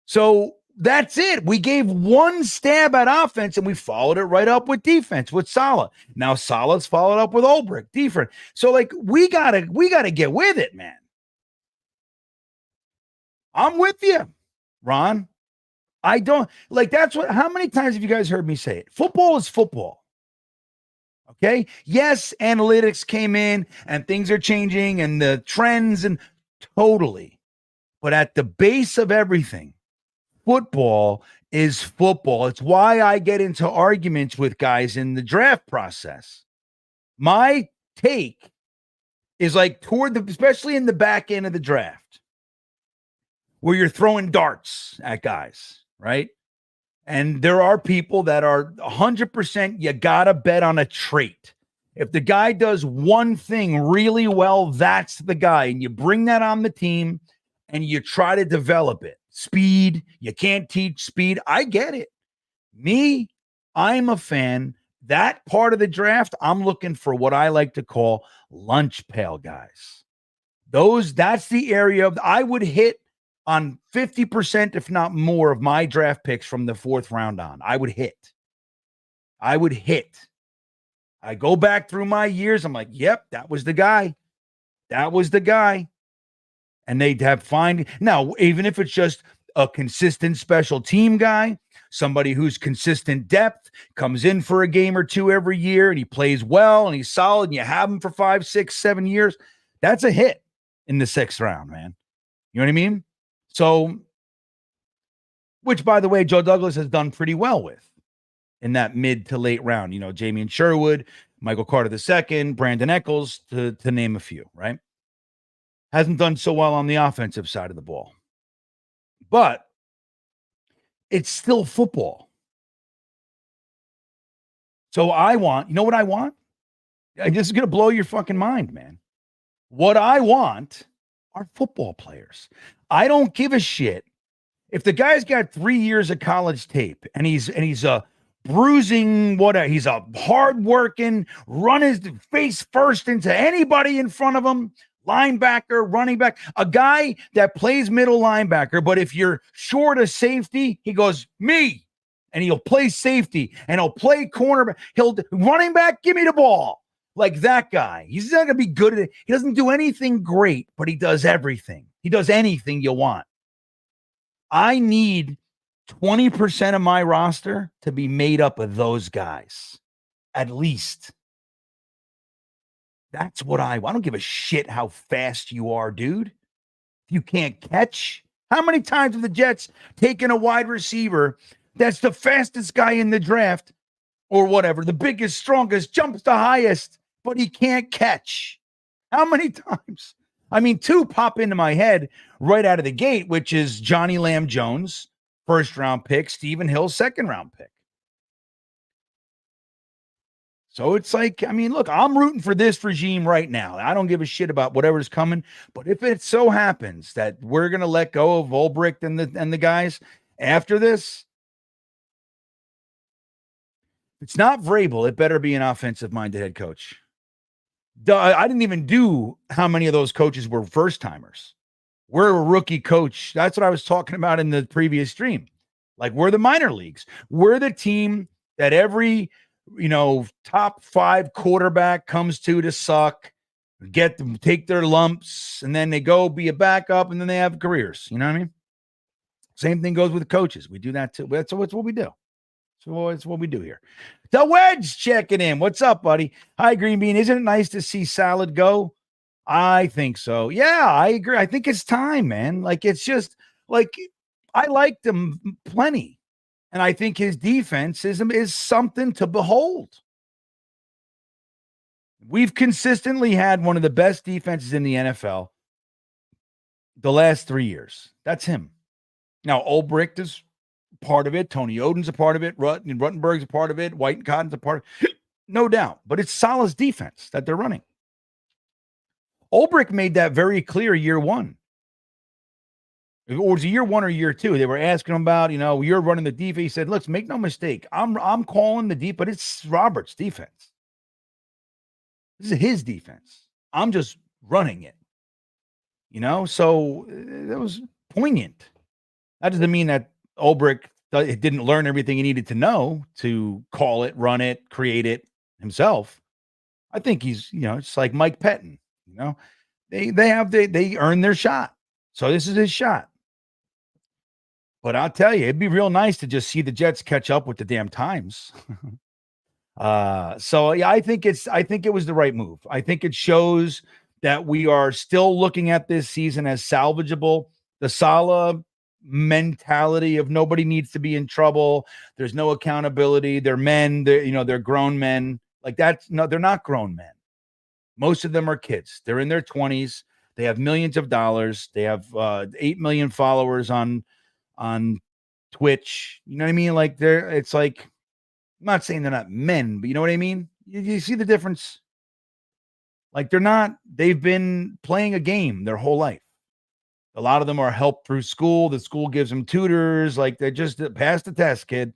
[SPEAKER 3] So that's it. We gave one stab at offense and we followed it right up with defense with Saleh. Now Saleh's followed up with Ulbrich, defense. So like we gotta get with it, man. I'm with you, Ron. I don't like how many times have you guys heard me say it? Football is football. Okay. Yes, analytics came in and things are changing and the trends and totally. But at the base of everything, football is football. It's why I get into arguments with guys in the draft process. My take is like especially in the back end of the draft, where you're throwing darts at guys, right? And there are people that are 100%, you got to bet on a trait. If the guy does one thing really well, that's the guy. And you bring that on the team and you try to develop it. Speed, you can't teach speed. I get it. Me, I'm a fan. That part of the draft, I'm looking for what I like to call lunch pail guys. That's the area I would hit on 50%, if not more, of my draft picks from the fourth round on. I would hit. I go back through my years. I'm like, yep, that was the guy. That was the guy. And they'd have now, even if it's just a consistent special team guy, somebody who's consistent depth, comes in for a game or two every year, and he plays well and he's solid, and you have him for 5, 6, 7 years, that's a hit in the sixth round, man. You know what I mean? So, which, by the way, Joe Douglas has done pretty well with in that mid to late round. You know, Jamie Sherwood, Michael Carter II, Brandon Eccles, to name a few, right? Hasn't done so well on the offensive side of the ball. But it's still football. So you know what I want? This is going to blow your fucking mind, man. What I want are football players. I don't give a shit if the guy's got 3 years of college tape and he's a bruising, he's a hard-working, run his face first into anybody in front of him, linebacker, running back, a guy that plays middle linebacker, but if you're short of safety, he goes, me, and he'll play safety, and he'll play cornerback, running back, give me the ball. Like that guy. He's not going to be good at it. He doesn't do anything great, but he does everything. He does anything you want. I need 20% of my roster to be made up of those guys, at least. That's what I don't give a shit how fast you are, dude. If you can't catch, how many times have the Jets taken a wide receiver that's the fastest guy in the draft or whatever, the biggest, strongest, jumps the highest, but he can't catch? How many times? I mean, two pop into my head right out of the gate, which is Johnny Lamb Jones, first round pick, Stephen Hill, second round pick. So it's like, I mean, look, I'm rooting for this regime right now. I don't give a shit about whatever's coming. But if it so happens that we're going to let go of Ulbricht and the guys after this, if it's not Vrabel, it better be an offensive-minded head coach. I didn't even do how many of those coaches were first-timers. We're a rookie coach. That's what I was talking about in the previous stream. Like, we're the minor leagues. We're the team that every top 5 quarterback comes to suck, get them, take their lumps, and then they go be a backup, and then they have careers. You know what I mean? Same thing goes with coaches. We do that too. That's what we do. So it's what we do here. The Wedge checking in. What's up, buddy? Hi, GreenBean. Isn't it nice to see Saleh go? I think so. Yeah, I agree. I think it's time, man. Like, it's just like, I liked him plenty. And I think his defense is something to behold. We've consistently had one of the best defenses in the NFL the last 3 years. That's him. Now, Ulbricht is part of it. Tony Oden's a part of it. Ruttenberg's a part of it. White and Cotton's a part of it. No doubt. But it's Saleh's defense that they're running. Ulbricht made that very clear year one. Or was it year one or year two? They were asking him about, you're running the defense. He said, "Let's make no mistake. I'm calling the deep, but it's Robert's defense. This is his defense. I'm just running it." So that was poignant. That doesn't mean that Ulbricht didn't learn everything he needed to know to call it, run it, create it himself. I think he's, it's like Mike Pettin. They earned their shot. So this is his shot. But I'll tell you, it'd be real nice to just see the Jets catch up with the damn times. So yeah, I think it was the right move. I think it shows that we are still looking at this season as salvageable. The Saleh mentality of nobody needs to be in trouble. There's no accountability. They're men. They're grown men. Like that's no, they're not grown men. Most of them are kids. They're in their 20s. They have millions of dollars. They have 8 million followers on Twitch. You know what I mean? Like it's like, I'm not saying they're not men, but you know what I mean? You see the difference? Like they've been playing a game their whole life. A lot of them are helped through school. The school gives them tutors. Like they just pass the test, kid.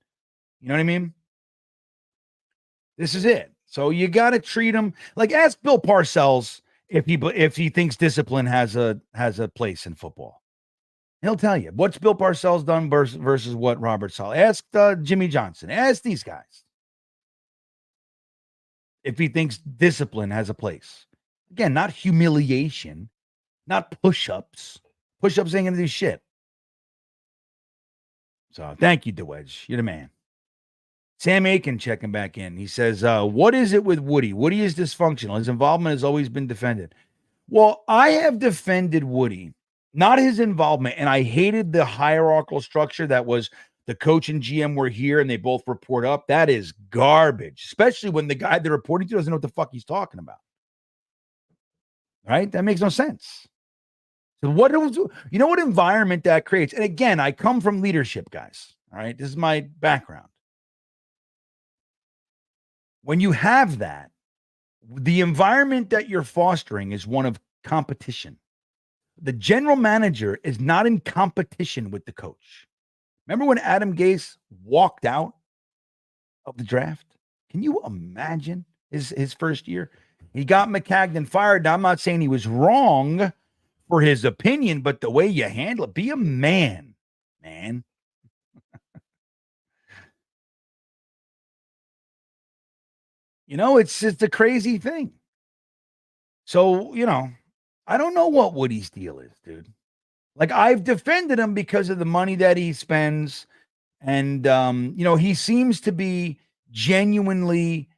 [SPEAKER 3] You know what I mean? This is it. So you got to treat them like, ask Bill Parcells if he thinks discipline has a place in football. He'll tell you. What's Bill Parcells done versus what Robert Salah? Ask Jimmy Johnson. Ask these guys if he thinks discipline has a place. Again, not humiliation, not push-ups. Push-ups ain't going to do shit. So thank you, DeWedge. You're the man. Sam Aiken checking back in. He says, what is it with Woody? Woody is dysfunctional. His involvement has always been defended. Well, I have defended Woody, not his involvement, and I hated the hierarchical structure that was the coach and GM were here and they both report up. That is garbage, especially when the guy they're reporting to doesn't know what the fuck he's talking about. Right? That makes no sense. So what environment that creates? And again, I come from leadership, guys. All right. This is my background. When you have that, the environment that you're fostering is one of competition. The general manager is not in competition with the coach. Remember when Adam Gase walked out of the draft? Can you imagine his first year? He got McCagnon fired. Now, I'm not saying he was wrong for his opinion, but the way you handle it, be a man, man. It's just a crazy thing. So, I don't know what Woody's deal is, dude. Like, I've defended him because of the money that he spends. And, he seems to be genuinely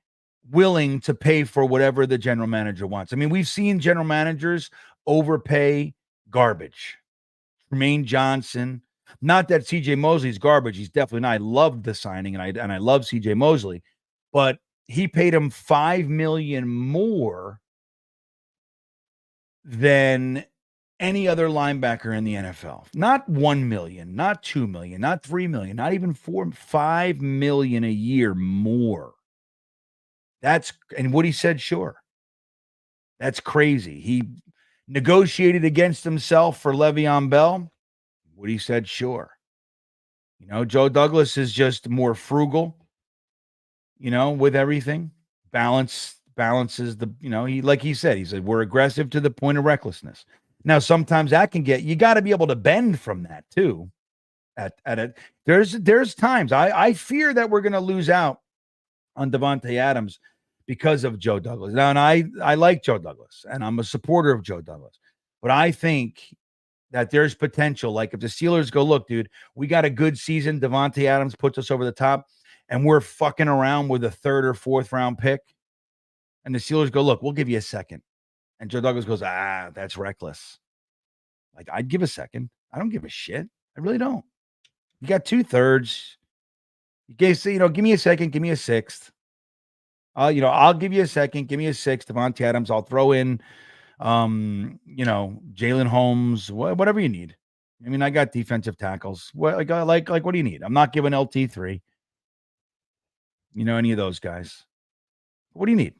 [SPEAKER 3] willing to pay for whatever the general manager wants. I mean, we've seen general managers overpay garbage. Tremaine Johnson, not that CJ Mosley's garbage. He's definitely not. I love the signing and I love CJ Mosley, but he paid him $5 million more than any other linebacker in the NFL. Not 1 million, not 2 million, not 3 million, not even 5 million a year more. And Woody said, sure. That's crazy. He negotiated against himself for Le'Veon Bell. Woody said, sure. Joe Douglas is just more frugal, with everything. Balances the, he said, we're aggressive to the point of recklessness. Now, sometimes that you got to be able to bend from that too. There's times I fear that we're going to lose out on Devante Adams because of Joe Douglas. Now, and I like Joe Douglas and I'm a supporter of Joe Douglas, but I think that there's potential. Like if the Steelers go, look, dude, we got a good season. Devante Adams puts us over the top and we're fucking around with a 3rd or 4th round pick. And the Steelers go, look, we'll give you a second. And Joe Douglas goes, that's reckless. Like, I'd give a second. I don't give a shit. I really don't. You got 2/3. You guys say, give me a second, give me a 6th. I'll give you a second, give me a 6th. Devante Adams, I'll throw in, Jalen Holmes, whatever you need. I mean, I got defensive tackles. What do you need? I'm not giving LT 3. Any of those guys. What do you need?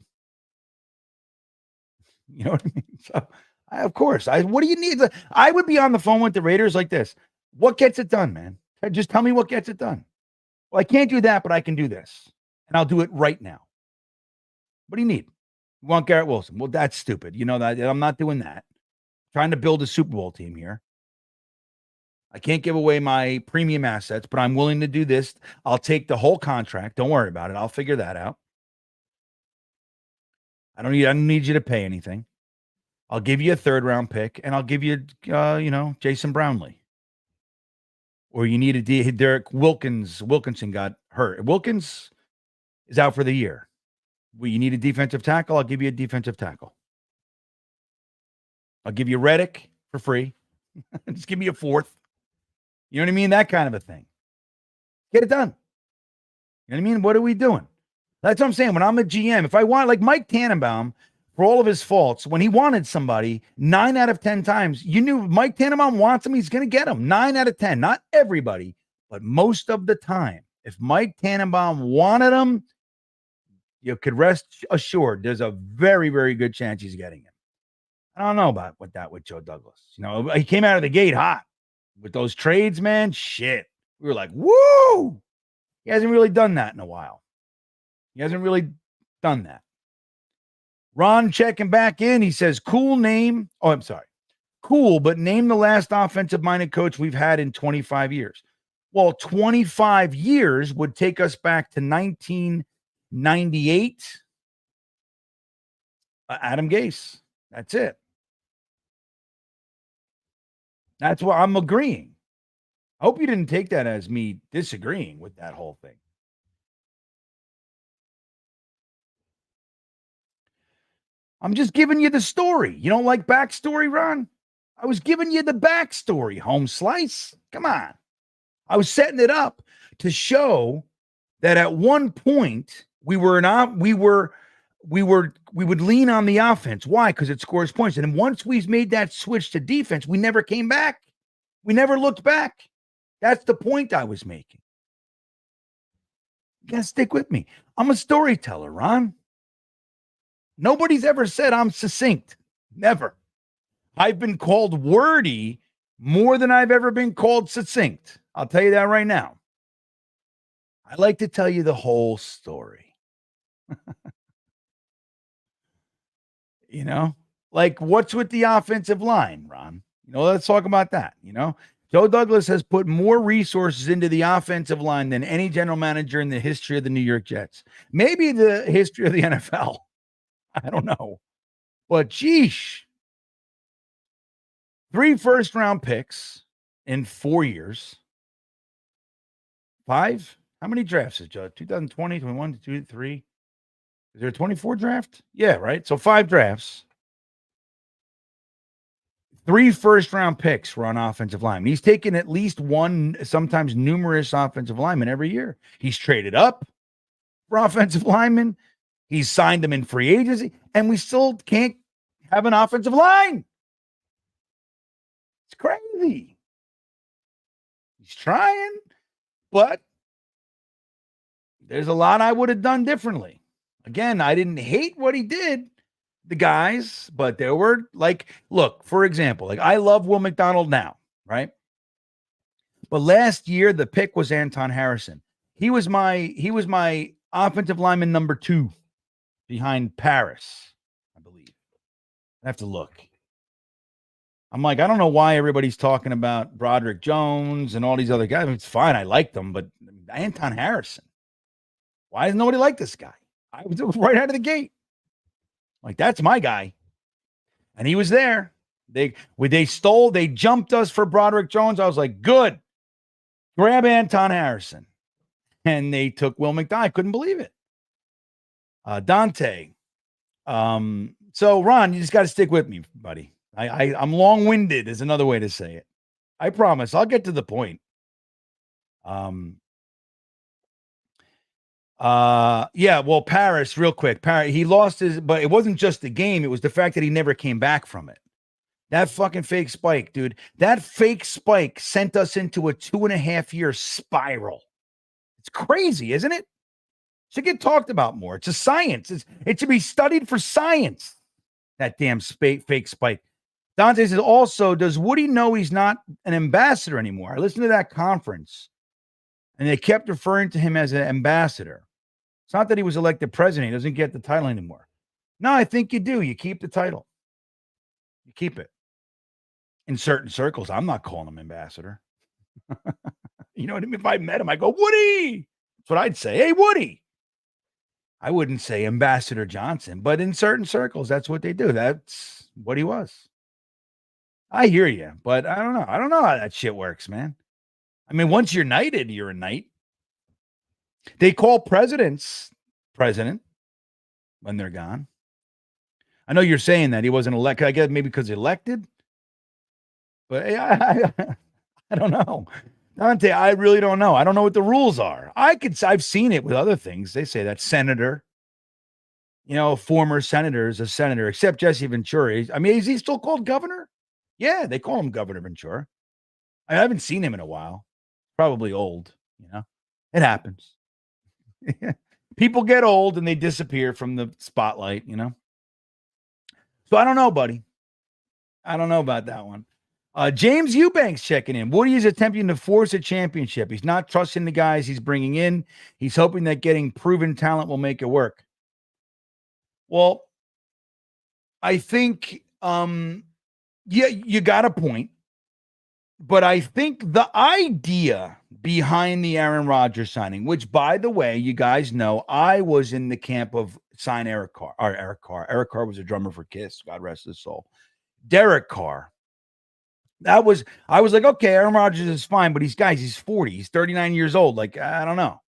[SPEAKER 3] You know what I mean? So, of course, what do you need? I would be on the phone with the Raiders like this. What gets it done, man? Just tell me what gets it done. Well, I can't do that, but I can do this. And I'll do it right now. What do you need? You want Garrett Wilson? Well, that's stupid. You know that I'm not doing that. I'm trying to build a Super Bowl team here. I can't give away my premium assets, but I'm willing to do this. I'll take the whole contract. Don't worry about it. I'll figure that out. I don't need you to pay anything. I'll give you a 3rd round pick and I'll give you, Jason Brownlee. Or you need a Derek Wilkinson got hurt. Wilkins is out for the year. Well, you need a defensive tackle. I'll give you a defensive tackle. I'll give you Reddick for free. Just give me a 4th. You know what I mean? That kind of a thing. Get it done. You know what I mean? What are we doing? That's what I'm saying. When I'm a GM, if I want, like Mike Tannenbaum, for all of his faults, when he wanted somebody 9 out of 10 times, you knew Mike Tannenbaum wants him, he's going to get him 9 out of 10. Not everybody, but most of the time. If Mike Tannenbaum wanted him, you could rest assured there's a very, very good chance he's getting him. I don't know about with Joe Douglas. He came out of the gate hot with those trades, man. Shit. We were like, woo! He hasn't really done that in a while. He hasn't really done that. Ron checking back in. He says, cool name. Oh, I'm sorry. Cool, but name the last offensive-minded coach we've had in 25 years. Well, 25 years would take us back to 1998. Adam Gase. That's it. That's what I'm agreeing. I hope you didn't take that as me disagreeing with that whole thing. I'm just giving you the story. You don't like backstory, Ron? I was giving you the backstory, home slice. Come on. I was setting it up to show that at one point we would lean on the offense. Why? Because it scores points. And then once we made that switch to defense, we never came back. We never looked back. That's the point I was making. You gotta stick with me. I'm a storyteller, Ron. Nobody's ever said I'm succinct. Never. I've been called wordy more than I've ever been called succinct. I'll tell you that right now. I like to tell you the whole story. Like what's with the offensive line, Ron? Let's talk about that. Joe Douglas has put more resources into the offensive line than any general manager in the history of the New York Jets. Maybe the history of the NFL. I don't know. But geesh. 3 first-round picks in 4 years. 5? How many drafts is Judge? 2020, 21, 22, 3? Is there a 24 draft? Yeah, right? So 5 drafts. 3 first-round picks were on offensive linemen. He's taken at least one, sometimes numerous offensive linemen every year. He's traded up for offensive linemen. He's signed them in free agency, and we still can't have an offensive line. It's crazy. He's trying, but there's a lot I would have done differently. Again, I didn't hate what he did, the guys, but there were look, for example, I love Will McDonald now, right? But last year the pick was Anton Harrison. He was my offensive lineman number 2 behind Paris, I believe. I have to look. I'm like, I don't know why everybody's talking about Broderick Jones and all these other guys. It's fine, I like them, but Anton Harrison. Why does nobody like this guy? It was right out of the gate. Like, that's my guy. And he was there. They jumped us for Broderick Jones. I was like, good. Grab Anton Harrison. And they took Will McDonald. I couldn't believe it. Devante. So Ron, you just got to stick with me, buddy. I'm long-winded is another way to say it. I promise. I'll get to the point. Yeah, well, Paris, real quick. Paris, he lost but it wasn't just the game, it was the fact that he never came back from it. That fucking fake spike, dude. That fake spike sent us into a 2.5-year spiral. It's crazy, isn't it? It should get talked about more. It's a science. It should be studied for science. That damn fake spike. Dante says, also, does Woody know he's not an ambassador anymore? I listened to that conference, and they kept referring to him as an ambassador. It's not that he was elected president. He doesn't get the title anymore. No, I think you do. You keep the title. You keep it. In certain circles, I'm not calling him ambassador. You know what I mean? If I met him, I go, Woody. That's what I'd say. Hey, Woody. I wouldn't say Ambassador Johnson, but in certain circles, that's what they do. That's what he was. I hear you, but I don't know. I don't know how that shit works, man. I mean, once you're knighted, you're a knight. They call presidents president when they're gone. I know you're saying that he wasn't elected. I guess maybe because elected. But I don't know. Dante, I really don't know. I don't know what the rules are. I've seen it with other things. They say that senator, former senator is a senator, except Jesse Ventura. I mean, is he still called governor? Yeah, they call him Governor Ventura. I haven't seen him in a while. Probably old, It happens. People get old and they disappear from the spotlight, So I don't know, buddy. I don't know about that one. James Eubanks checking in. Woody is attempting to force a championship. He's not trusting the guys he's bringing in. He's hoping that getting proven talent will make it work. Well, I think, yeah, you got a point. But I think the idea behind the Aaron Rodgers signing, which, by the way, you guys know, I was in the camp of sign Eric Carr. Eric Carr was a drummer for Kiss. God rest his soul. Derek Carr. I was like, okay, Aaron Rodgers is fine, but he's 40. He's 39 years old. Like, I don't know.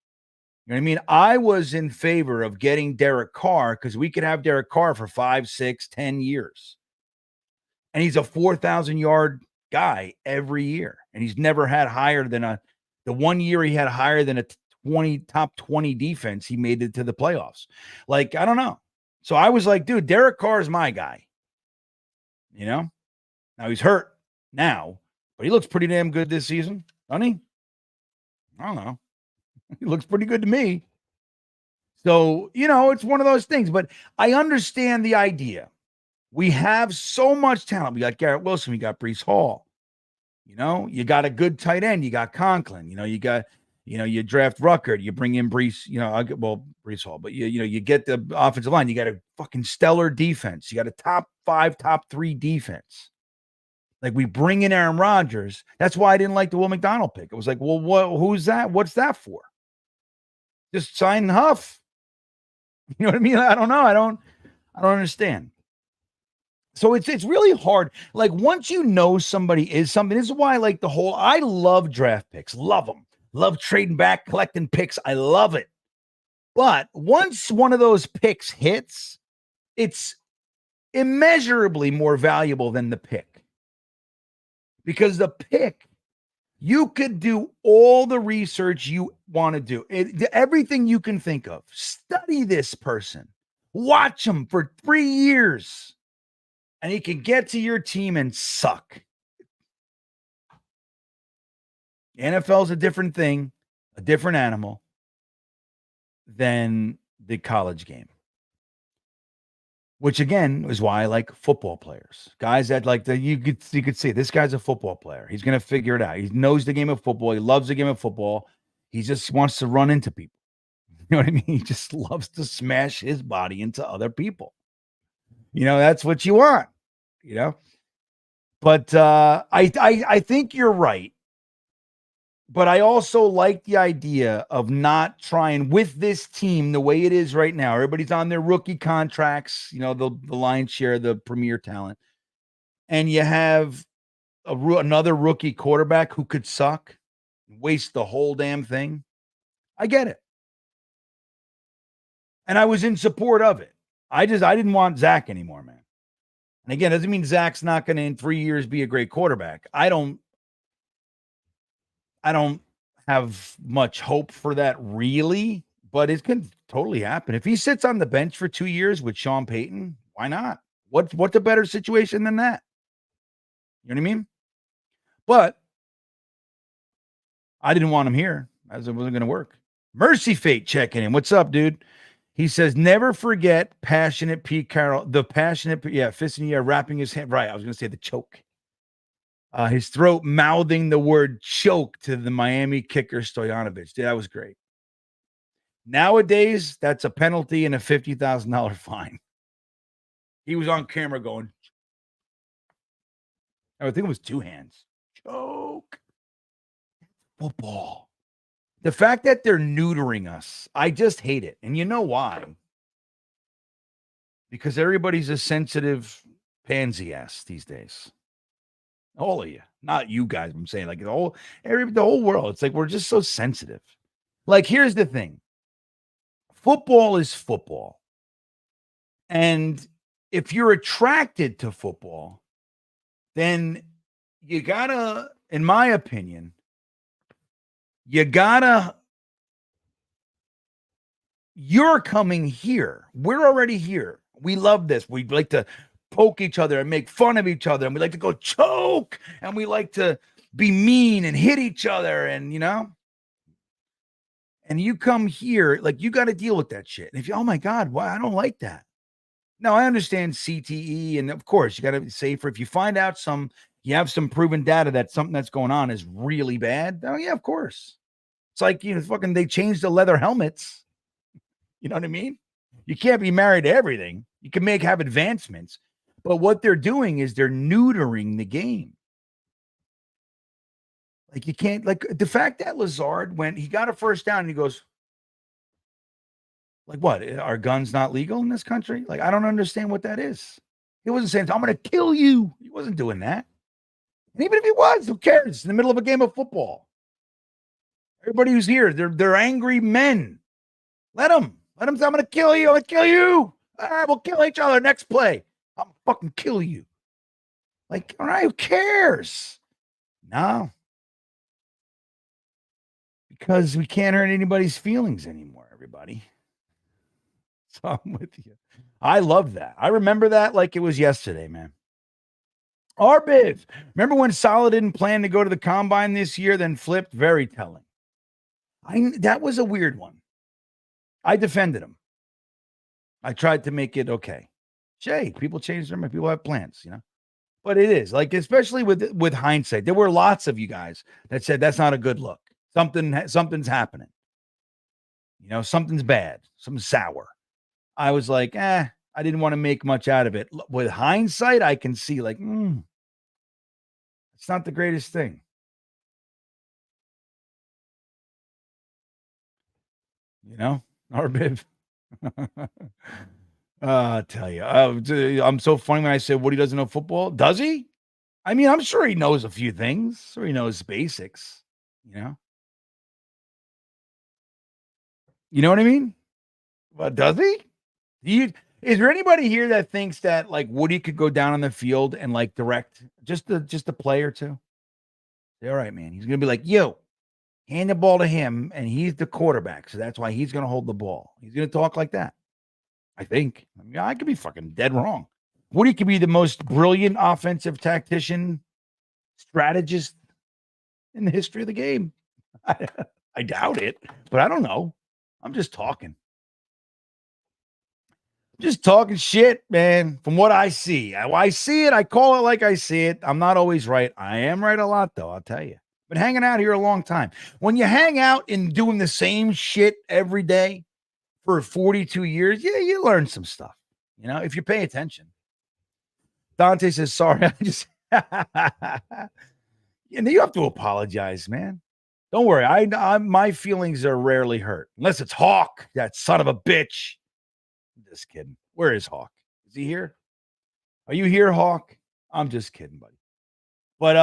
[SPEAKER 3] You know what I mean? I was in favor of getting Derek Carr because we could have Derek Carr for 5, 6, 10 years. And he's a 4,000-yard guy every year. And he's never had higher than the 1 year he had higher than a top 20 defense. He made it to the playoffs. Like, I don't know. So I was like, dude, Derek Carr is my guy. Now he's hurt now, but he looks pretty damn good this season, doesn't he? I don't know. He looks pretty good to me. So, it's one of those things, but I understand the idea. We have so much talent. We got Garrett Wilson. We got Breece Hall. You got a good tight end. You got Conklin. You got, you draft Ruckert. You bring in Breece, Breece Hall, but you get the offensive line. You got a fucking stellar defense. You got a top 5, top 3 defense. Like, we bring in Aaron Rodgers. That's why I didn't like the Will McDonald pick. It was like, well, who's that? What's that for? Just sign Huff. You know what I mean? I don't know. I don't understand. So it's really hard. Like once you know somebody is something, this is why like I love draft picks, love them, love trading back, collecting picks. I love it. But once one of those picks hits, it's immeasurably more valuable than the pick. Because the pick, you could do all the research you want to do, everything you can think of. Study this person, watch them for 3 years, and he can get to your team and suck. NFL is a different thing, a different animal than the college game. Which again is why I like football players, guys that like you could see this guy's a football player. He's gonna figure it out. He knows the game of football. He loves the game of football. He just wants to run into people. You know what I mean? He just loves to smash his body into other people. That's what you want. But I think you're right. But I also like the idea of not trying with this team the way it is right now. Everybody's on their rookie contracts, the lion's share, the premier talent. And you have another rookie quarterback who could suck, waste the whole damn thing. I get it. And I was in support of it. I didn't want Zach anymore, man. And again, it doesn't mean Zach's not going to in 3 years be a great quarterback. I don't have much hope for that really, but it can totally happen. If he sits on the bench for 2 years with Sean Payton, why not? What's a better situation than that? You know what I mean? But I didn't want him here, as it wasn't going to work. Mercy Fate checking in. What's up, dude? He says, never forget passionate Pete Carroll. The passionate, fist in the air, wrapping his hand. Right, I was going to say the choke. His throat mouthing the word choke to the Miami kicker Stojanovic. That was great. Nowadays, that's a penalty and a $50,000 fine. He was on camera going, I think it was 2 hands. Choke. Football. The fact that they're neutering us, I just hate it. And you know why? Because everybody's a sensitive pansy ass these days. All of you, not you guys. I'm saying like the whole world. It's like we're just so sensitive. Like here's the thing: football is football, and if you're attracted to football, then you gotta, in my opinion, you're coming here. We're already here. We love this. We like to poke each other and make fun of each other. And we like to go choke. And we like to be mean and hit each other. And, and you come here, like you got to deal with that shit. And if you, oh my God, why? I don't like that. Now I understand CTE. And of course you got to be safer. If you find out you have some proven data that something that's going on is really bad. Oh yeah, of course. It's like, fucking, they changed the leather helmets. You know what I mean? You can't be married to everything. You can have advancements. But what they're doing is they're neutering the game. Like you can't, like the fact that Lazard, when he got a first down and he goes, like what? Are guns not legal in this country? Like, I don't understand what that is. He wasn't saying, I'm going to kill you. He wasn't doing that. And even if he was, who cares? It's in the middle of a game of football. Everybody who's here, they're angry men. Let them say, I'm going to kill you. I'm going to kill you. All right, we'll kill each other. Next play. I'll fucking kill you. Like, all right, who cares? No. Because we can't hurt anybody's feelings anymore, everybody. So I'm with you. I love that. I remember that like it was yesterday, man. Arbiv, remember when Saleh didn't plan to go to the combine this year, then flipped? Very telling. That was a weird one. I defended him. I tried to make it okay. Jay, people change their mind. People have plans, But it is like, especially with hindsight, there were lots of you guys that said that's not a good look. Something's happening. Something's bad. Something's sour. I was like, I didn't want to make much out of it. With hindsight, I can see like, it's not the greatest thing. Our bib. I'll tell you. I'm so funny when I say Woody doesn't know football. Does he? I mean, I'm sure he knows a few things. Sure he knows basics. You know? You know what I mean? But does he? Is there anybody here that thinks that like Woody could go down on the field and like direct just a play or two? All right, man. He's gonna be like, yo, hand the ball to him, and he's the quarterback, so that's why he's gonna hold the ball. He's gonna talk like that. I think. I mean, I could be fucking dead wrong. Woody could be the most brilliant offensive tactician, strategist in the history of the game. I doubt it, but I don't know. I'm just talking. Just talking shit, man, from what I see. I see it. I call it like I see it. I'm not always right. I am right a lot, though, I'll tell you. Been hanging out here a long time. When you hang out and doing the same shit every day for 42 years, yeah, you learn some stuff, you know, if you pay attention. Dante says, sorry, I just... And you have to apologize, man. Don't worry. My feelings are rarely hurt. Unless it's Hawk, that son of a bitch. Just kidding. Where is Hawk? Is he here? Are you here, Hawk? I'm just kidding, buddy. But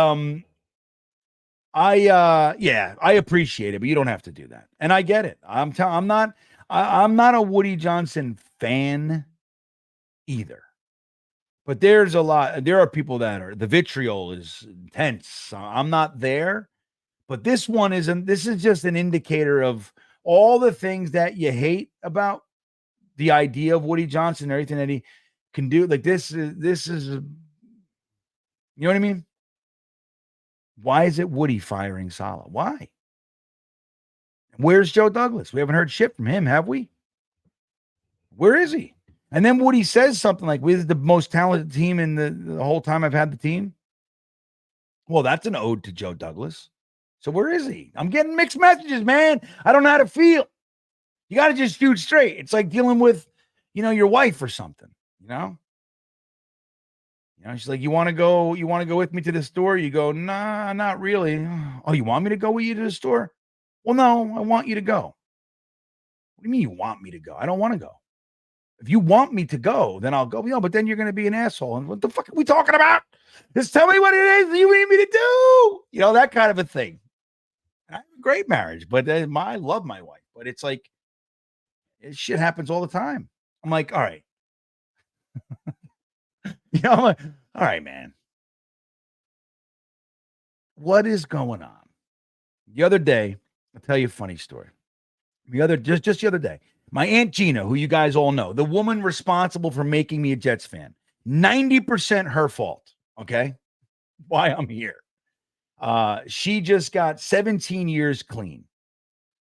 [SPEAKER 3] I appreciate it, but you don't have to do that. And I get it. I'm not a Woody Johnson fan either. But there are people that are, the vitriol is intense. I'm not there. But this is just an indicator of all the things that you hate about the idea of Woody Johnson and everything that he can do. Like this is, you know what I mean? Why is it Woody firing Saleh? Why? Where's Joe Douglas? We haven't heard shit from him, have we? Where is he? And then Woody says something like, we're the most talented team in the whole time I've had the team. Well, that's an ode to Joe Douglas. So where is he? I'm getting mixed messages, man. I don't know how to feel. You got to just shoot straight. It's like dealing with, your wife or something, she's like, you want to go with me to the store? You go, nah, not really. Oh, you want me to go with you to the store? Well, no, I want you to go. What do you mean you want me to go? I don't want to go. If you want me to go, then I'll go. But then you're going to be an asshole. And what the fuck are we talking about? Just tell me what it is you need me to do. That kind of a thing. I have a great marriage, but I love my wife. But it's like, shit happens all the time. I'm like, all right. I'm like, all right, man. What is going on? The other day, I'll tell you a funny story. Just the other day, my Aunt Gina, who you guys all know, the woman responsible for making me a Jets fan, 90% her fault. Okay. Why I'm here. She just got 17 years clean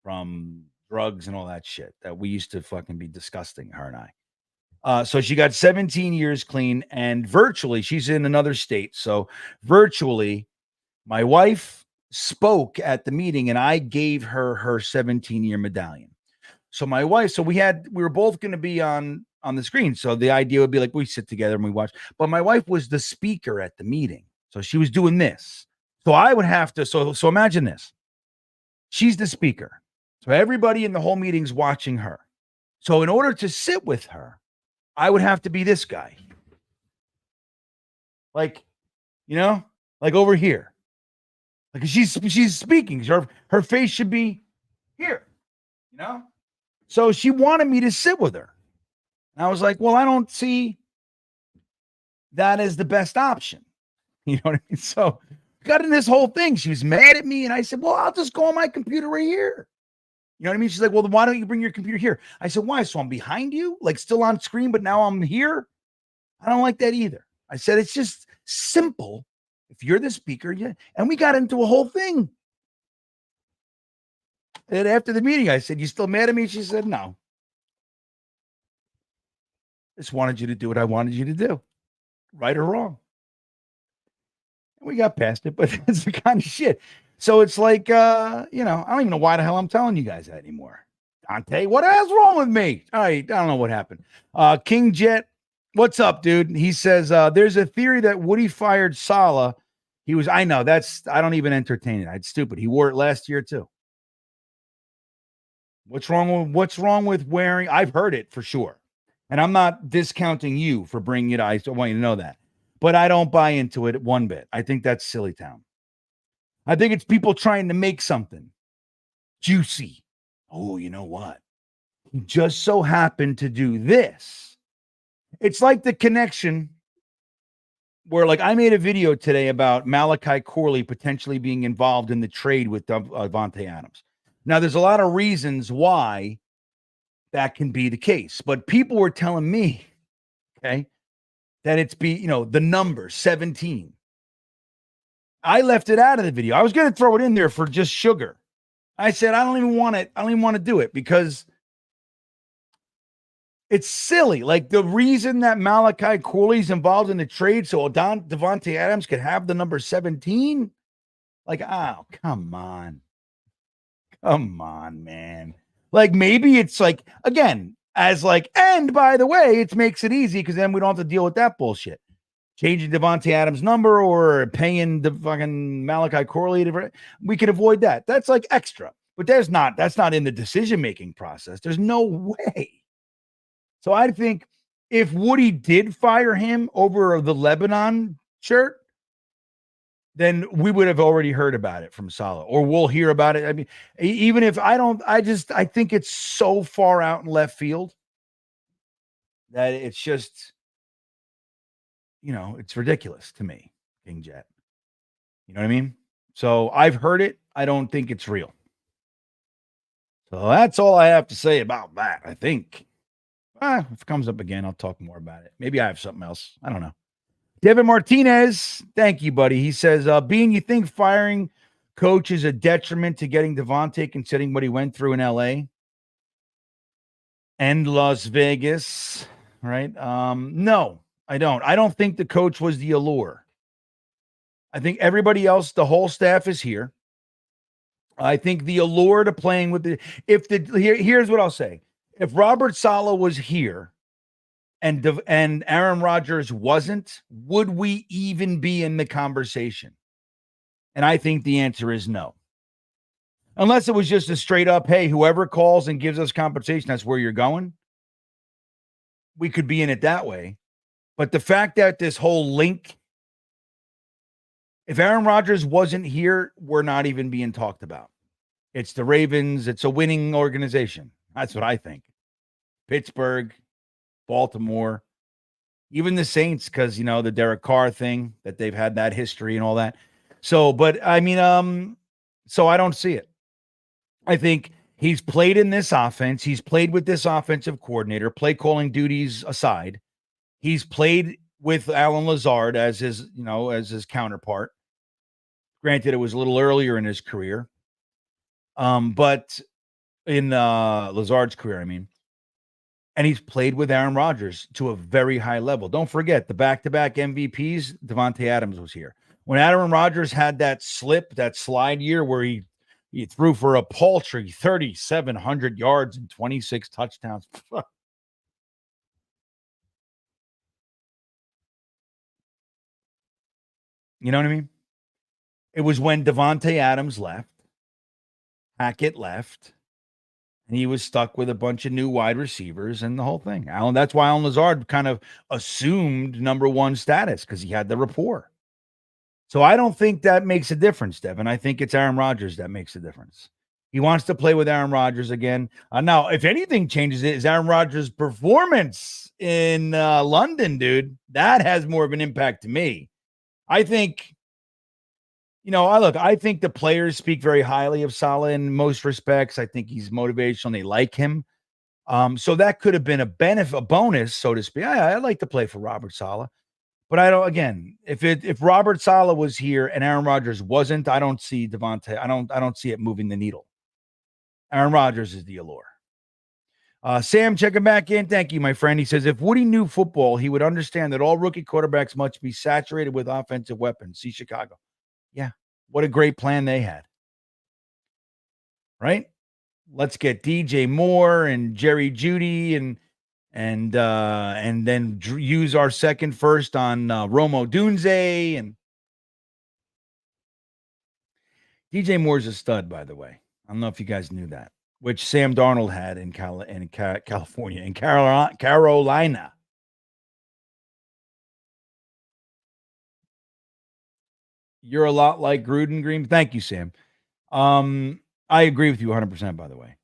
[SPEAKER 3] from drugs and all that shit that we used to fucking be disgusting, her and I. So she got 17 years clean, and virtually, she's in another state. So virtually, my wife spoke at the meeting, and I gave her 17-year medallion. So my wife, we were both going to be on the screen. So the idea would be like, we sit together and we watch. But my wife was the speaker at the meeting. So she was doing this. So I would have to, so imagine this. She's the speaker. So everybody in the whole meeting's watching her. So in order to sit with her, I would have to be this guy. Like, like over here. Like she's speaking. Her face should be here, So she wanted me to sit with her. And I was like, well, I don't see that as the best option. You know what I mean? So got in this whole thing. She was mad at me. And I said, well, I'll just go on my computer right here. You know what I mean? She's like, well, then why don't you bring your computer here? I said, why? So I'm behind you, like still on screen, but now I'm here. I don't like that either. I said, it's just simple. If you're the speaker, yeah. And we got into a whole thing. And after the meeting, I said, you still mad at me? She said, no. I just wanted you to do what I wanted you to do. Right or wrong. And we got past it, but it's the kind of shit. So it's like, I don't even know why the hell I'm telling you guys that anymore. Dante, what the hell's wrong with me? All right, I don't know what happened. King Jet, what's up, dude? He says, there's a theory that Woody fired Saleh. I don't even entertain it. It's stupid. He wore it last year too. What's wrong with wearing? I've heard it for sure. And I'm not discounting you for bringing it. I want you to know that. But I don't buy into it one bit. I think that's silly town. I think it's people trying to make something juicy. Oh, you know what? He just so happened to do this. It's like the connection where, like, I made a video today about Malachi Corley potentially being involved in the trade with Devante Adams. Now, there's a lot of reasons why that can be the case, but people were telling me, okay, that it's the number 17. I left it out of the video. I was going to throw it in there for just sugar. I said, I don't even want it. I don't even want to do it because it's silly. Like, the reason that Malachi Corley's involved in the trade so Devante Adams could have the number 17. Like, oh, come on. Come on, man. Like, maybe it's like, again, as like, and by the way, it makes it easy because then we don't have to deal with that bullshit. Changing Devante Adams' number or paying the fucking Malachi Corley. We can avoid that. That's like extra. But that's not in the decision-making process. There's no way. So I think if Woody did fire him over the Lebanon shirt, then we would have already heard about it from Saleh, or we'll hear about it. I mean, even if I think it's so far out in left field that it's just, it's ridiculous to me, King Jet. You know what I mean? So I've heard it. I don't think it's real. So that's all I have to say about that, I think. If it comes up again, I'll talk more about it. Maybe I have something else. I don't know. Devin Martinez, thank you, buddy. He says, Bean, you think firing coach is a detriment to getting Devante considering what he went through in LA and Las Vegas, right? No, I don't. I don't think the coach was the allure. I think everybody else, the whole staff is here. I think the allure to playing with here's what I'll say. If Robert Salah was here and Aaron Rodgers wasn't, would we even be in the conversation? And I think the answer is no. Unless it was just a straight up, hey, whoever calls and gives us compensation, that's where you're going. We could be in it that way. But the fact that this whole link, if Aaron Rodgers wasn't here, we're not even being talked about. It's the Ravens. It's a winning organization. That's what I think. Pittsburgh, Baltimore, even the Saints, because, the Derek Carr thing, that they've had that history and all that. So, but I mean, so I don't see it. I think he's played in this offense. He's played with this offensive coordinator, play calling duties aside. He's played with Alan Lazard as his counterpart. Granted, it was a little earlier in his career. But in Lazard's career, I mean. And he's played with Aaron Rodgers to a very high level. Don't forget, the back-to-back MVPs, Devante Adams was here. When Aaron Rodgers had that slide year where he threw for a paltry 3,700 yards and 26 touchdowns. You know what I mean? It was when Devante Adams left, Hackett left, and he was stuck with a bunch of new wide receivers and the whole thing. That's why Alan Lazard kind of assumed number one status, because he had the rapport. So I don't think that makes a difference, Devin. I think it's Aaron Rodgers that makes a difference. He wants to play with Aaron Rodgers again. Now, if anything changes it, is Aaron Rodgers' performance in London, dude. That has more of an impact to me. I think, I think the players speak very highly of Saleh in most respects. I think he's motivational. They like him. So that could have been a bonus, so to speak. I'd like to play for Robert Salah. But I don't, again, if Robert Salah was here and Aaron Rodgers wasn't, I don't see Devante. I don't see it moving the needle. Aaron Rodgers is the allure. Sam, checking back in. Thank you, my friend. He says, if Woody knew football, he would understand that all rookie quarterbacks must be saturated with offensive weapons. See Chicago. Yeah. What a great plan they had. Right? Let's get DJ Moore and Jerry Jeudy and then use our second first on Romo Dunze. And DJ Moore's a stud, by the way. I don't know if you guys knew that. which Sam Darnold had in California, in Carolina. You're a lot like Gruden, Green. Thank you, Sam. I agree with you 100%, by the way.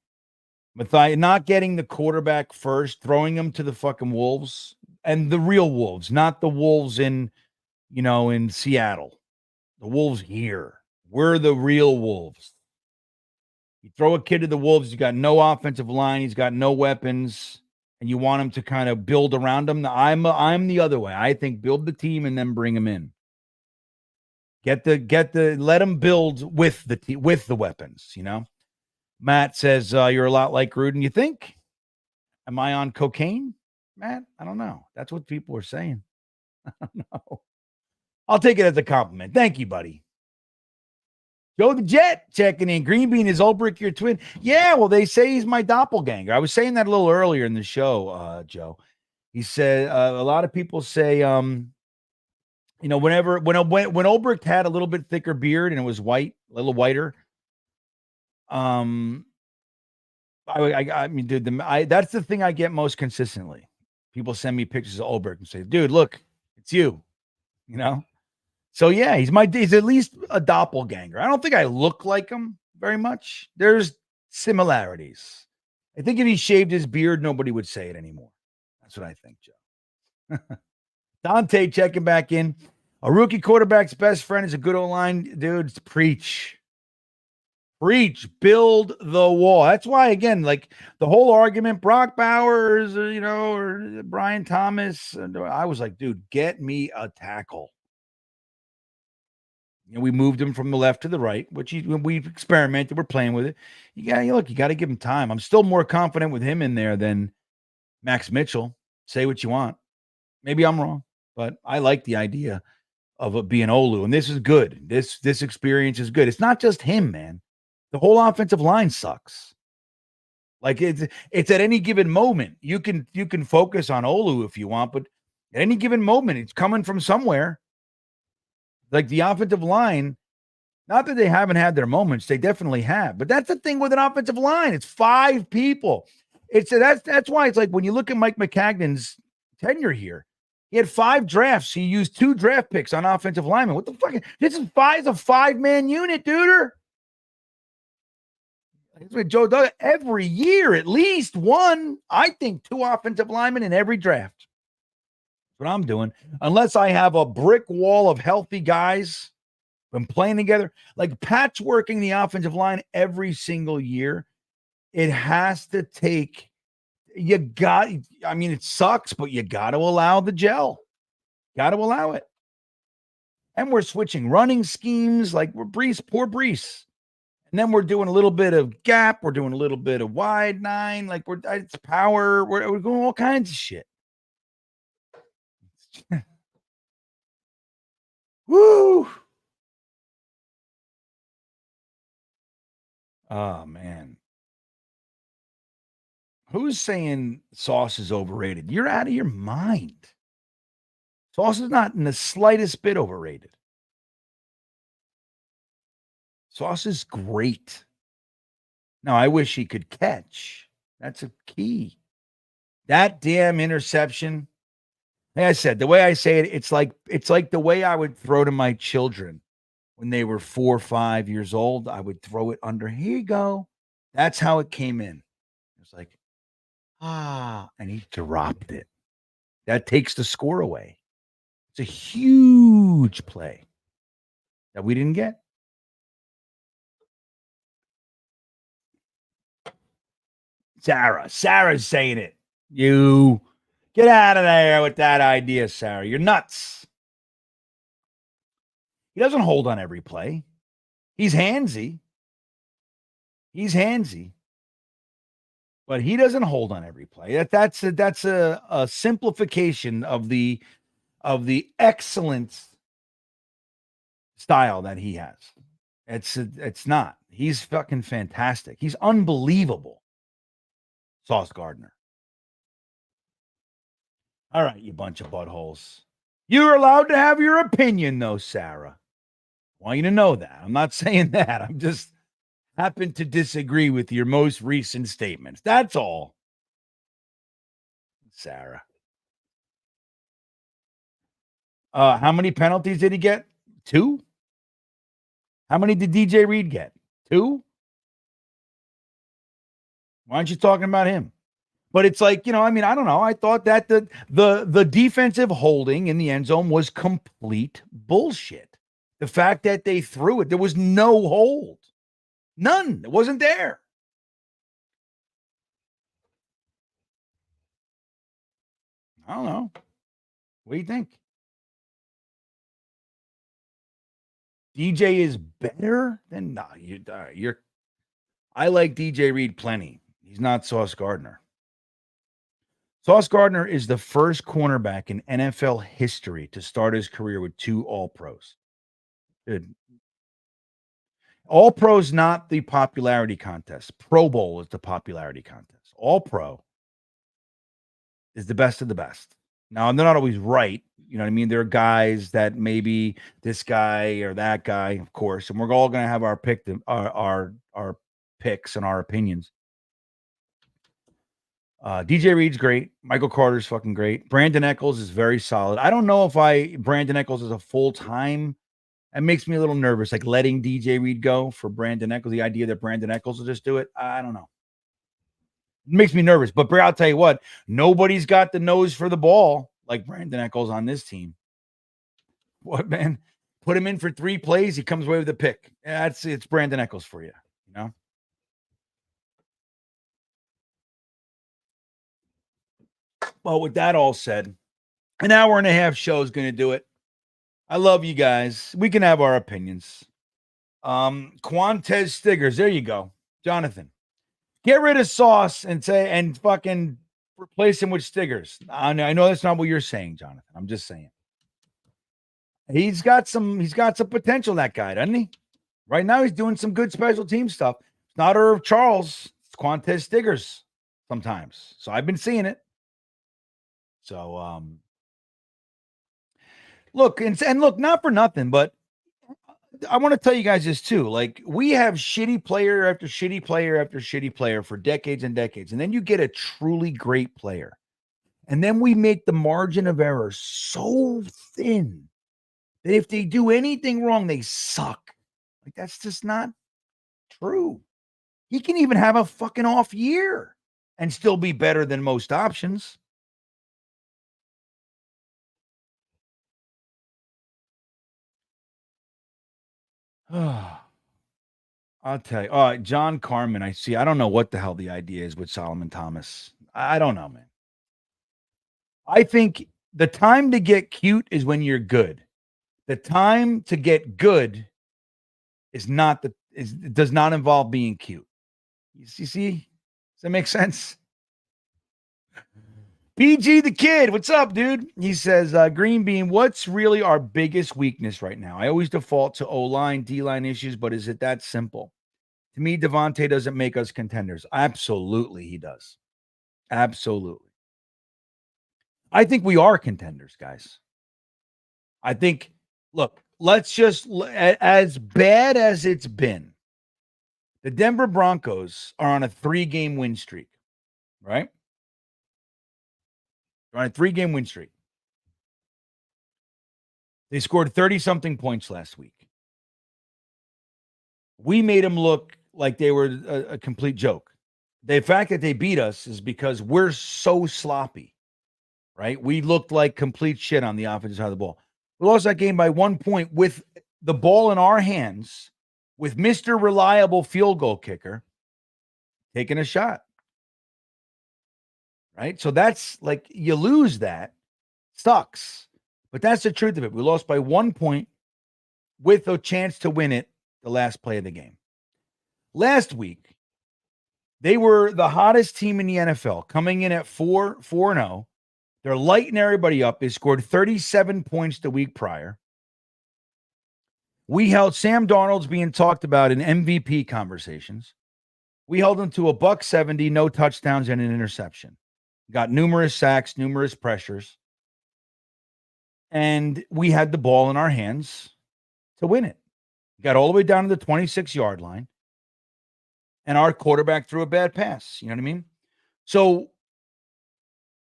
[SPEAKER 3] Not getting the quarterback first, throwing him to the fucking Wolves, and the real Wolves, not the Wolves in Seattle. The Wolves here. We're the real Wolves. You throw a kid to the Wolves, he's got no offensive line, he's got no weapons, and you want him to kind of build around him. I'm the other way. I think build the team and then bring him in. Let him build with the weapons, Matt says, you're a lot like Gruden. You think? Am I on cocaine, Matt? I don't know. That's what people are saying. I don't know. I'll take it as a compliment. Thank you, buddy. Joe the Jet checking in. GreenBean, is Ulbrich your twin? Yeah, well, they say he's my doppelganger. I was saying that a little earlier in the show, Joe. He said a lot of people say, when Ulbrich had a little bit thicker beard and it was white, a little whiter. I mean, dude, that's the thing I get most consistently. People send me pictures of Ulbrich and say, dude, look, it's you, So yeah, he's at least a doppelganger. I don't think I look like him very much. There's similarities. I think if he shaved his beard, nobody would say it anymore. That's what I think, Joe. Dante checking back in. A rookie quarterback's best friend is a good O-line. Dude, preach. Preach. Build the wall. That's why, again, like the whole argument, Brock Bowers, or Brian Thomas, I was like, dude, get me a tackle. We moved him from the left to the right, which we've experimented. We're playing with it. You got to give him time. I'm still more confident with him in there than Max Mitchell. Say what you want. Maybe I'm wrong, but I like the idea of it being Olu, and this is good. This experience is good. It's not just him, man. The whole offensive line sucks. Like it's at any given moment. You can focus on Olu if you want, but at any given moment, it's coming from somewhere. Like the offensive line, not that they haven't had their moments, they definitely have. But that's the thing with an offensive line. It's 5 people. That's why it's like when you look at Mike McCagnon's tenure here, he had 5 drafts. He used 2 draft picks on offensive linemen. What the fuck? This is a 5-man unit, dude. That's what Joe does every year, at least one. I think 2 offensive linemen in every draft. What I'm doing, unless I have a brick wall of healthy guys from playing together, like patchworking the offensive line every single year. It has to take, it sucks, but you got to allow the gel. Got to allow it. And we're switching running schemes, like we're poor Brees. And then we're doing a little bit of gap. We're doing a little bit of wide 9. Like it's power. We're doing all kinds of shit. Woo! Oh man. Who's saying Sauce is overrated? You're out of your mind. Sauce is not in the slightest bit overrated. Sauce is great. Now, I wish he could catch. That's a key. That damn interception. Like I said, the way I say it, it's like the way I would throw to my children when they were 4 or 5 years old. I would throw it under. Here you go. That's how it came in. It was like, and he dropped it. That takes the score away. It's a huge play that we didn't get. Sarah's saying it. You get out of there with that idea, Sarah. You're nuts. He doesn't hold on every play. He's handsy. But he doesn't hold on every play. That's a simplification of the excellent style that he has. It's not. He's fucking fantastic. He's unbelievable. Sauce Gardner. All right, you bunch of buttholes. You're allowed to have your opinion, though, Sarah. I want you to know that. I'm not saying that. I'm just happen to disagree with your most recent statements. That's all. Sarah. How many penalties did he get? 2? How many did DJ Reed get? 2? Why aren't you talking about him? But it's like, I don't know. I thought that the defensive holding in the end zone was complete bullshit. The fact that they threw it, there was no hold. None. It wasn't there. I don't know. What do you think? DJ is better than you're. I like DJ Reed plenty. He's not Sauce Gardner. Sauce Gardner is the first cornerback in NFL history to start his career with 2 All-Pros. Dude. All-Pro's not the popularity contest. Pro Bowl is the popularity contest. All-Pro is the best of the best. Now, they're not always right. You know what I mean? There are guys that maybe this guy or that guy, of course, and we're all going to have our picks and our opinions. DJ Reed's great. Michael Carter's fucking great. Brandon Echols is very solid. I don't know if Brandon Echols is a full-time. It makes me a little nervous, like letting DJ Reed go for Brandon Echols. The idea that Brandon Echols will just do it, I don't know. It makes me nervous. But I'll tell you what, nobody's got the nose for the ball like Brandon Echols on this team. What, man? Put him in for 3 plays, he comes away with a pick. Yeah, it's Brandon Echols for you, Well, with that all said, an hour and a half show is going to do it. I love you guys. We can have our opinions. Quantez Stiggers. There you go. Jonathan. Get rid of Sauce and fucking replace him with Stiggers. I know that's not what you're saying, Jonathan. I'm just saying. He's got some potential, that guy, doesn't he? Right now he's doing some good special team stuff. It's not Irv Charles. It's Quantez Stiggers sometimes. So I've been seeing it. So look, and look, not for nothing, but I want to tell you guys this too. Like, we have shitty player after shitty player after shitty player for decades and decades. And then you get a truly great player. And then we make the margin of error so thin that if they do anything wrong, they suck. Like, that's just not true. He can even have a fucking off year and still be better than most options. I'll tell you. John Carmen, I see. I don't know what the hell the idea is with Solomon Thomas. I don't know, man. I think the time to get cute is when you're good. The time to get good does not involve being cute. You see? Does that make sense? PG the Kid, what's up, dude? He says, GreenBean, what's really our biggest weakness right now? I always default to O-line, D-line issues, but is it that simple? To me, Devante doesn't make us contenders. Absolutely, he does. Absolutely. I think we are contenders, guys. I think, look, let's just, as bad as it's been, the Denver Broncos are on a 3-game win streak, right? They're on a 3-game win streak. They scored 30-something points last week. We made them look like they were a complete joke. The fact that they beat us is because we're so sloppy, right? We looked like complete shit on the offensive side of the ball. We lost that game by 1 point with the ball in our hands, with Mr. Reliable field goal kicker taking a shot. Right? So that's like, you lose that. Sucks. But that's the truth of it. We lost by 1 point with a chance to win it the last play of the game. Last week, they were the hottest team in the NFL, coming in at 4-0. They're lighting everybody up. They scored 37 points the week prior. We held Sam Darnold's being talked about in MVP conversations. We held him to $170, no touchdowns, and an interception. Got numerous sacks, numerous pressures. And we had the ball in our hands to win it. Got all the way down to the 26-yard line. and our quarterback threw a bad pass. You know what I mean? So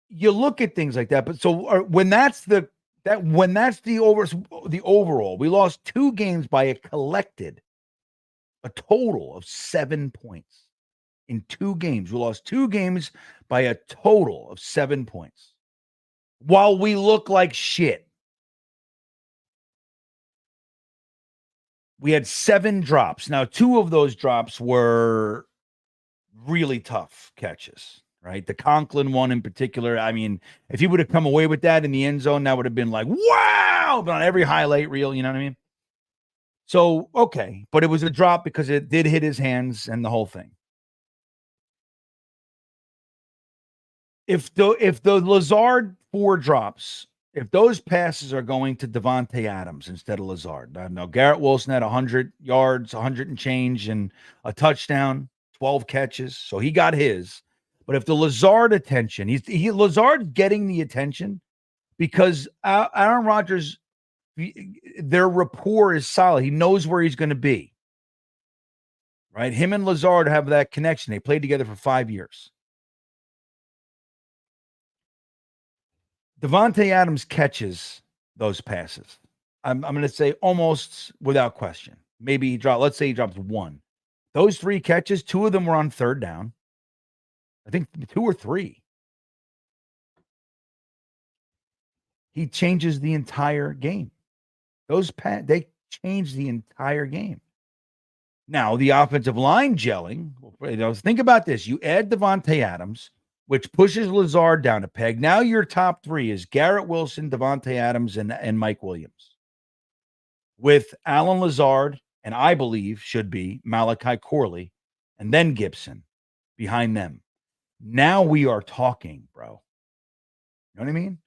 [SPEAKER 3] you look at things like that. But so when that's the overall, we lost 2 games by a total of 7 points. In 2 games, we lost 2 games by a total of 7 points. While we look like shit. We had 7 drops. Now, 2 of those drops were really tough catches, right? The Conklin one in particular. I mean, if he would have come away with that in the end zone, that would have been like, wow, but on every highlight reel, you know what I mean? So, okay. But it was a drop because it did hit his hands and the whole thing. If the Lazard 4 drops, if those passes are going to Devante Adams instead of Lazard, now Garrett Wilson had 100 yards, 100 and change, and a touchdown, 12 catches, so he got his. But if the Lazard attention, Lazard's getting the attention because Aaron Rodgers, their rapport is solid. He knows where he's going to be, right? Him and Lazard have that connection. They played together for 5 years. Devante Adams catches those passes. I'm going to say almost without question. Maybe let's say he drops 1. Those 3 catches, 2 of them were on 3rd down. I think 2 or 3. He changes the entire game. They change the entire game. Now, the offensive line gelling, think about this. You add Devante Adams, which pushes Lazard down a peg. Now your top 3 is Garrett Wilson, Devante Adams, and Mike Williams. With Alan Lazard, and I believe should be Malachi Corley, and then Gibson behind them. Now we are talking, bro. You know what I mean?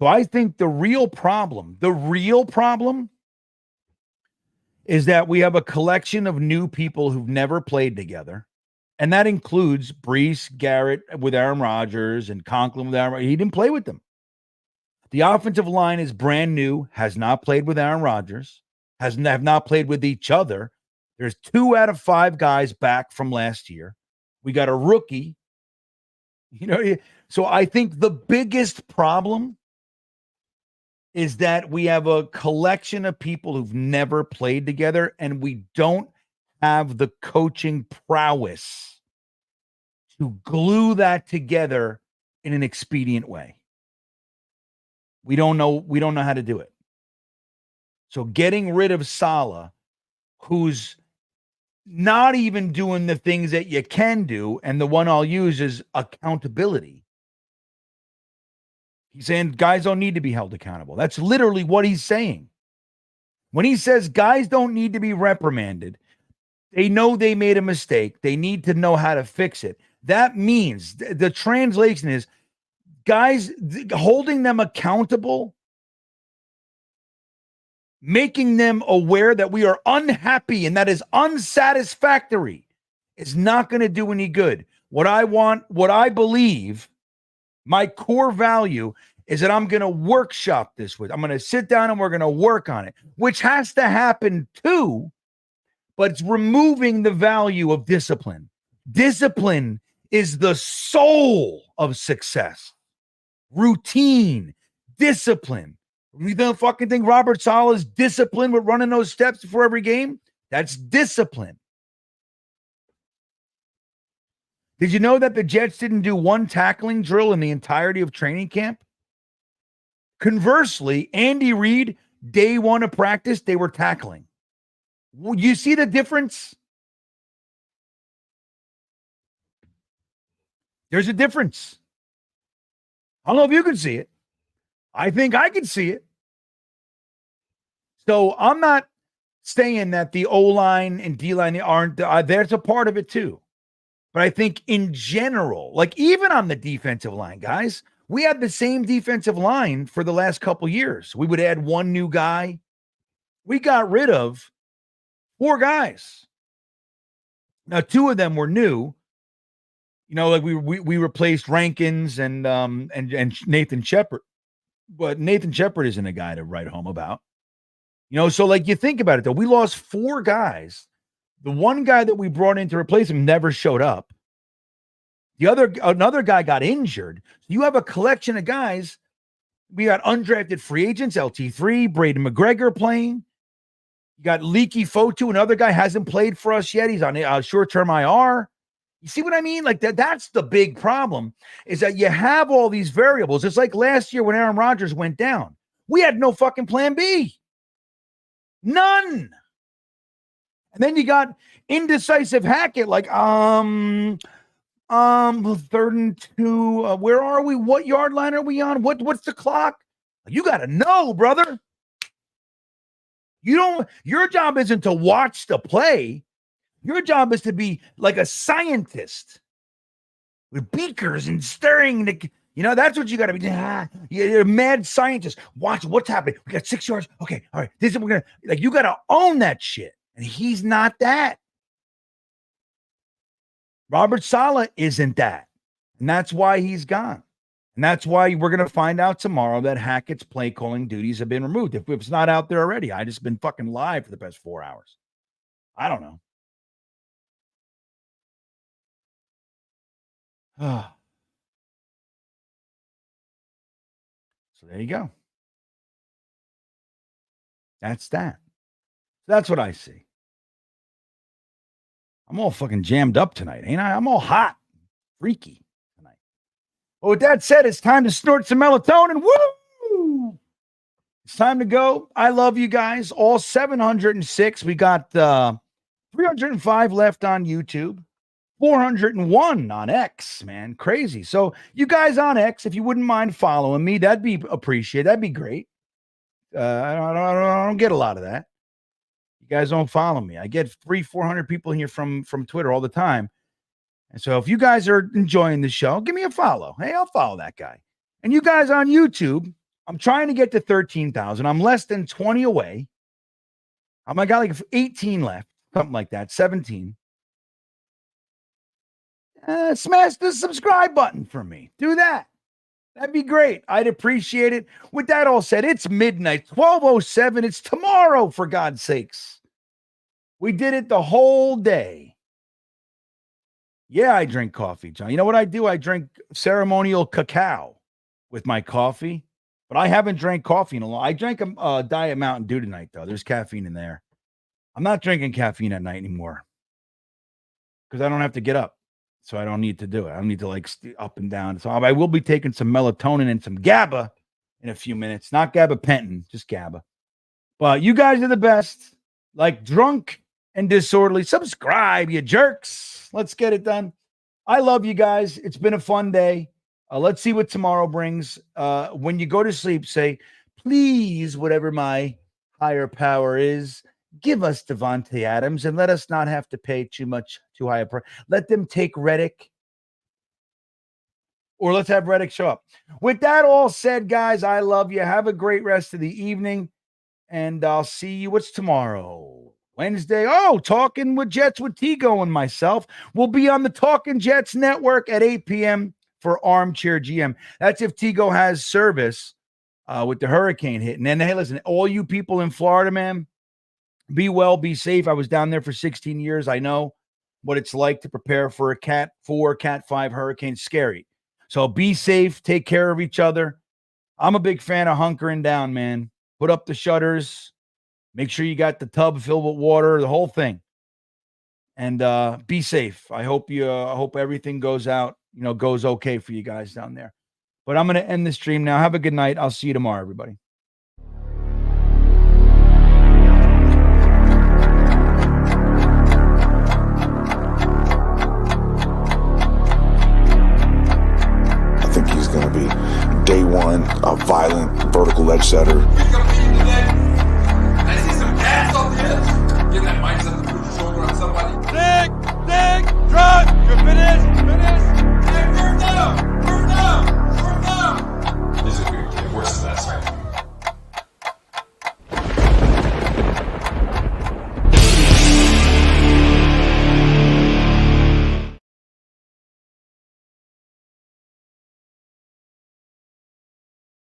[SPEAKER 3] So I think the real problem is that we have a collection of new people who've never played together. And that includes Brees, Garrett with Aaron Rodgers, and Conklin with Aaron. He didn't play with them. The offensive line is brand new, has not played with Aaron Rodgers, have not played with each other. There's 2 out of 5 guys back from last year. We got a rookie. So I think the biggest problem is that we have a collection of people who've never played together, and we don't have the coaching prowess to glue that together in an expedient way. We don't know how to do it. So getting rid of Saleh, who's not even doing the things that you can do, and the one I'll use is accountability. He's saying guys don't need to be held accountable. That's literally what he's saying. When he says guys don't need to be reprimanded, they know they made a mistake. They need to know how to fix it. That means the translation is guys holding them accountable, making them aware that we are unhappy and that is unsatisfactory is not going to do any good. What I believe, my core value is that I'm going to workshop this with. I'm going to sit down and we're going to work on it, which has to happen too. But it's removing the value of discipline. Discipline is the soul of success. Routine, discipline. You don't fucking think Robert Salah is disciplined with running those steps before every game? That's discipline. Did you know that the Jets didn't do 1 tackling drill in the entirety of training camp? Conversely, Andy Reid, day 1 of practice, they were tackling. You see the difference? There's a difference. I don't know if you can see it. I think I can see it. So I'm not saying that the O-line and D-line aren't, there's a part of it too. But I think in general, like even on the defensive line, guys, we had the same defensive line for the last couple years. We would add 1 new guy. We got rid of 4 guys. Now, 2 of them were new. Like we replaced Rankins and Nathan Shepard. But Nathan Shepard isn't a guy to write home about. So like you think about it though, we lost 4 guys The one guy that we brought in to replace him never showed up. Another guy got injured. You have a collection of guys. We got undrafted free agents, LT3, Braden McGregor playing. You got Leaky Fotu, another guy hasn't played for us yet. He's on short-term IR. You see what I mean? Like that's the big problem, is that you have all these variables. It's like last year when Aaron Rodgers went down. We had no fucking plan B. None. And then you got indecisive Hackett, like, 3rd and 2. Where are we? What yard line are we on? What's the clock? You got to know, brother. Your job isn't to watch the play. Your job is to be like a scientist with beakers and stirring that's what you got to be. You're a mad scientist. Watch what's happening. We got 6 yards. Okay. All right. This is, you got to own that shit. And he's not that. Robert Salah isn't that. And that's why he's gone. And that's why we're going to find out tomorrow that Hackett's play calling duties have been removed. If it's not out there already, I just been fucking live for the past 4 hours. I don't know. So there you go. That's that. That's what I see. I'm all fucking jammed up tonight, ain't I? I'm all hot, freaky tonight. Well, with that said, it's time to snort some melatonin. Woo! It's time to go. I love you guys. All 706. We got 305 left on YouTube. 401 on X, man. Crazy. So you guys on X, if you wouldn't mind following me, that'd be appreciated. That'd be great. I don't get a lot of that. You guys don't follow me. I get 400 people here from Twitter all the time. And so if you guys are enjoying the show, give me a follow. Hey, I'll follow that guy. And you guys on YouTube, I'm trying to get to 13,000. I'm less than 20 away. I got like 18 left, something like that, 17. Smash the subscribe button for me. Do that. That'd be great. I'd appreciate it. With that all said, it's midnight, 12:07. It's tomorrow, for God's sakes. We did it the whole day. Yeah, I drink coffee, John. You know what I do? I drink ceremonial cacao with my coffee, but I haven't drank coffee in a long. I drank a Diet Mountain Dew tonight, though. There's caffeine in there. I'm not drinking caffeine at night anymore because I don't have to get up. So I don't need to do it. I don't need to up and down. So I will be taking some melatonin and some GABA in a few minutes. Not gabapentin, just GABA. But you guys are the best. Like drunk and disorderly. Subscribe, you jerks. Let's get it done. I love you guys. It's been a fun day. Let's see what tomorrow brings. When you go to sleep, say, please, whatever my higher power is, give us Devante Adams and let us not have to pay too high a price. Let them take Reddick, or let's have Reddick show up. With that all said, guys, I love you. Have a great rest of the evening, and I'll see you. What's tomorrow? Wednesday. Oh, Talking with Jets with Tigo and myself. We'll be on the Talking Jets network at 8 p.m. for Armchair GM. That's if Tigo has service with the hurricane hitting. And hey, listen, all you people in Florida, man, be well, be safe. I was down there for 16 years. I know what it's like to prepare for a Cat 4, Cat 5 hurricane. Scary. So be safe. Take care of each other. I'm a big fan of hunkering down, man. Put up the shutters. Make sure you got the tub filled with water, the whole thing. And be safe. I hope everything goes okay for you guys down there. But I'm going to end the stream now. Have a good night. I'll see you tomorrow, everybody.
[SPEAKER 1] Going to be day one, a violent vertical ledge setter.
[SPEAKER 2] He's going to lead the leg. I see some gas off the hips. Get that mindset to put your shoulder on somebody. Dig, drop, you're finished.